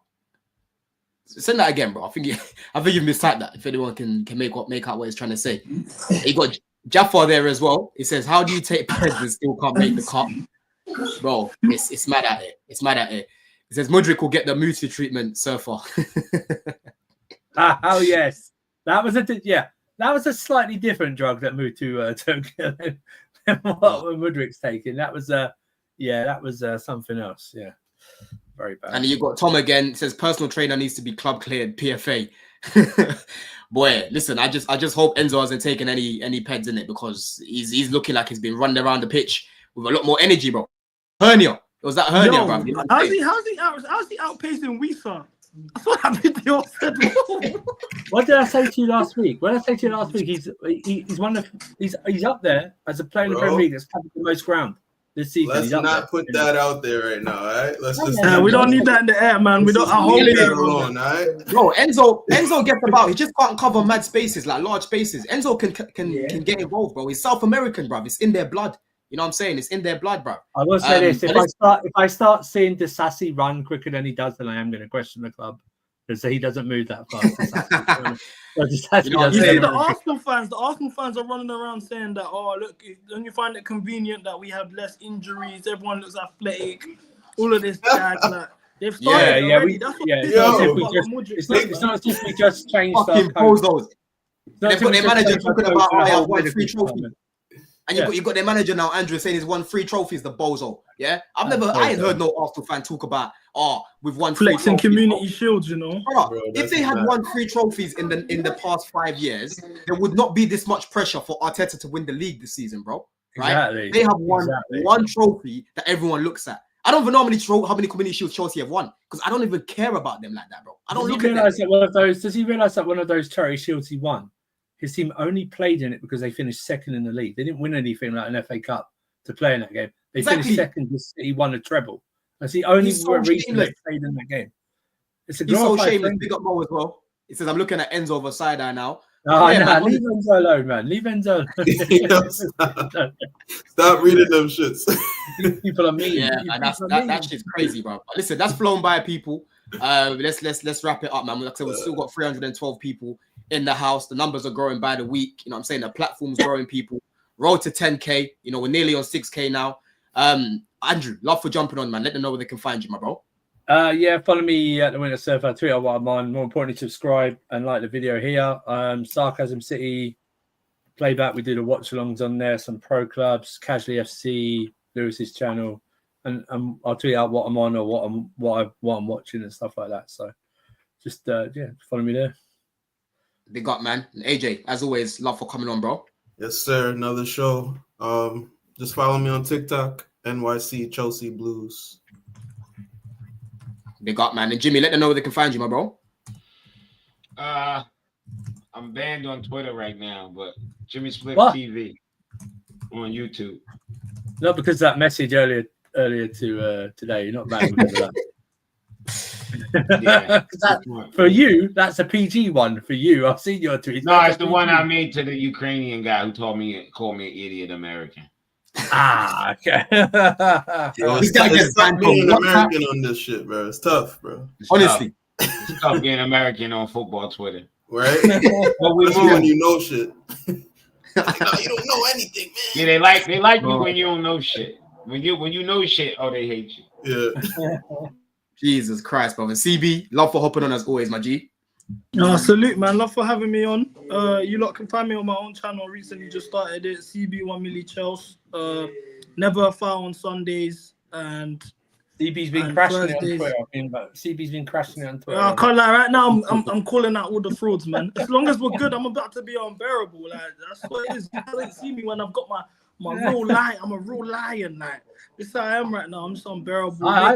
Send that again, bro. I think you mistyped that. If anyone can make out what he's trying to say. You got Jaffa there as well. He says, "How do you take Pez and still can't make the cut?" Bro, it's mad at it. It's mad at it. He says Mudryk will get the Mutu treatment so far. Oh yes, that was a slightly different drug that Mutu took than what Mudryk's taking. That was something else. Yeah. Very bad. And you got Tom again. Says personal trainer needs to be club cleared, PFA. Boy, listen, I just hope Enzo hasn't taken any peds in it, because he's looking like he's been running around the pitch with a lot more energy, bro. Hernia. It was that hernia, bro. You know how's he outpacing Wisa? That's what happened to your said. What did I say to you last week? When I say to you last week, he's up there as a player in the Premier League that's covered the most ground this season. Let's not put that out there right now, all right? Let's just. We don't need that in the air, man. We don't. I hope it alone, all right? Bro, Enzo gets about. He just can't cover mad spaces, like large spaces. Enzo can get involved, bro. He's South American, bro. It's in their blood. You know what I'm saying? It's in their blood, bro. I will say this: if I start seeing Disasi run quicker than he does, then I am going to question the club, because he doesn't move that fast. You see the Arsenal fans are running around saying that, oh, look, don't you find it convenient that we have less injuries? Everyone looks athletic. All of this jazz, like they've started already. It's not as if we just changed our code. They've got their manager talking about, I have won 3 trophies. And you got their manager now, Andrew, saying he's won 3 trophies, the bozo. Yeah, I ain't heard no Arsenal fan talk about, we've won 3 flexing community shields, you know. Bro, if they had won 3 trophies in the past 5 years, there would not be this much pressure for Arteta to win the league this season, bro. Right? Exactly. They have won one trophy that everyone looks at. I don't even know how many community shields Chelsea have won, because I don't even care about them like that, bro. I don't look at them. Does he realise that one of those charity shields he won, his team only played in it because they finished second in the league? They didn't win anything like an FA Cup to play in that game. They finished second because he won a treble. That's the only reason they played in that game. It's a so shameless. Big up Mo as well. He says, I'm looking at Enzo over side eye now. Leave Enzo alone, man. Leave Enzo alone. Stop reading them shits. People are mean. Yeah, that shit's crazy, bro. But listen, that's flown by, people. Let's wrap it up, man. Like I said, we've still got 312 people in the house. The numbers are growing by the week. You know what I'm saying? The platform's growing, people. Road to 10K. You know, we're nearly on 6K now. Andrew, love for jumping on, man. Let them know where they can find you, my bro. Follow me at the Winter Surfer, Twitter while I'm on. More importantly, subscribe and like the video here. Sarcasm City playback. We do the watch-alongs on there. Some pro clubs, Casually FC, Lewis's channel, and I'll tweet out what I'm on or what I'm watching and stuff like that. So just follow me there. Big up, man. And AJ, as always, love for coming on, bro. Yes, sir. Another show. Just follow me on TikTok, NYC Chelsea Blues. Big up, man. And Jimmy, let them know where they can find you, my bro. I'm banned on Twitter right now, but Jimmy Split TV on YouTube. No, because that message earlier to today, you're not banned because of that. Yeah, for you, that's a PG one. For you, I've seen your tweet. No, it's the one I made to the Ukrainian guy who called me an idiot American. Okay. This guy gets tough being American on this shit, bro. It's tough, bro. Honestly, it's tough being American on football Twitter, right? But we when you know shit. Like, no, you don't know anything, man. Yeah, they like you when you don't know shit. When you know shit, oh, they hate you. Yeah. Jesus Christ, brother. CB, love for hopping on as always, my G. Salute, man. Love for having me on. You lot can find me on my own channel. Recently just started it. CB1 Milli Chels. Never a foul on Sundays. And CB's been crashing it on Twitter. CB's been crashing it on Twitter. I can't lie. Right now, I'm calling out all the frauds, man. As long as we're good, I'm about to be unbearable. Like that's what it is. You can't see me when I've got my real lion. I'm a real lion. Like this, is how I am right now. I'm just unbearable. I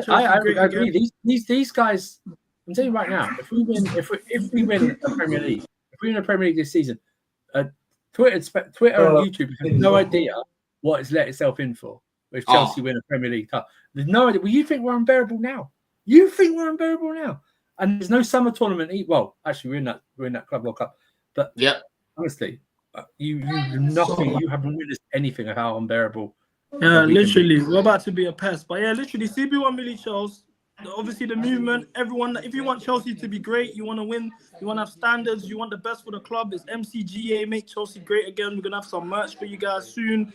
agree. These guys. I'm telling you right now. If we win the Premier League, if we win the Premier League this season, Twitter and YouTube have no idea what it's let itself in for. If Chelsea win a Premier League cup, there's no idea. Well, you think we're unbearable now? And there's no summer tournament. Well, actually, we're in that Club World Cup. But honestly, you nothing. You haven't witnessed anything of how unbearable. Yeah, literally, we're about to be a pest. But yeah, literally, CB1 Milli Chels. Obviously, the movement. Everyone, if you want Chelsea to be great, you want to win. You want to have standards. You want the best for the club. It's MCGA. Make Chelsea great again. We're gonna have some merch for you guys soon.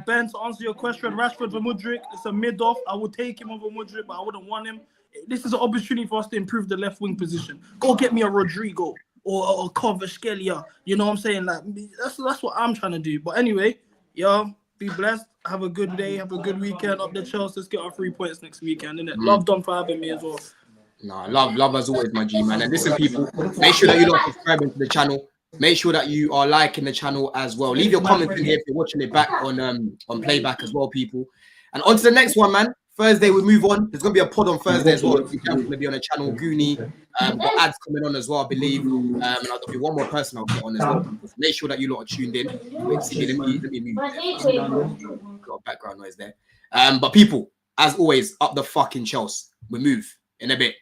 Ben, to answer your question, Rashford for Mudryk. It's a mid-off. I would take him over Mudryk, but I wouldn't want him. This is an opportunity for us to improve the left wing position. Go get me a Rodrigo or a Kvaratskhelia. You know what I'm saying? Like that's what I'm trying to do. But anyway, be blessed. Have a good day. Have a good weekend. Up the Chelsea. Let's get our 3 points next weekend, innit? Love Don for having me as well. Nah, love as always, my G, man. And listen, people, make sure that you're not subscribing to the channel. Make sure that you are liking the channel as well. Leave your comments in here if you're watching it back on playback as well, people. And on to the next one, man. Thursday, we move on. There's going to be a pod on Thursday as well. It's going to be on the channel, Goonie. Got ads coming on as well, I believe. And there'll be one more person I'll get on as well. So make sure that you lot are tuned in. Wait, see, let me move there. Got background noise there. But people, as always, up the fucking Chels. We move in a bit.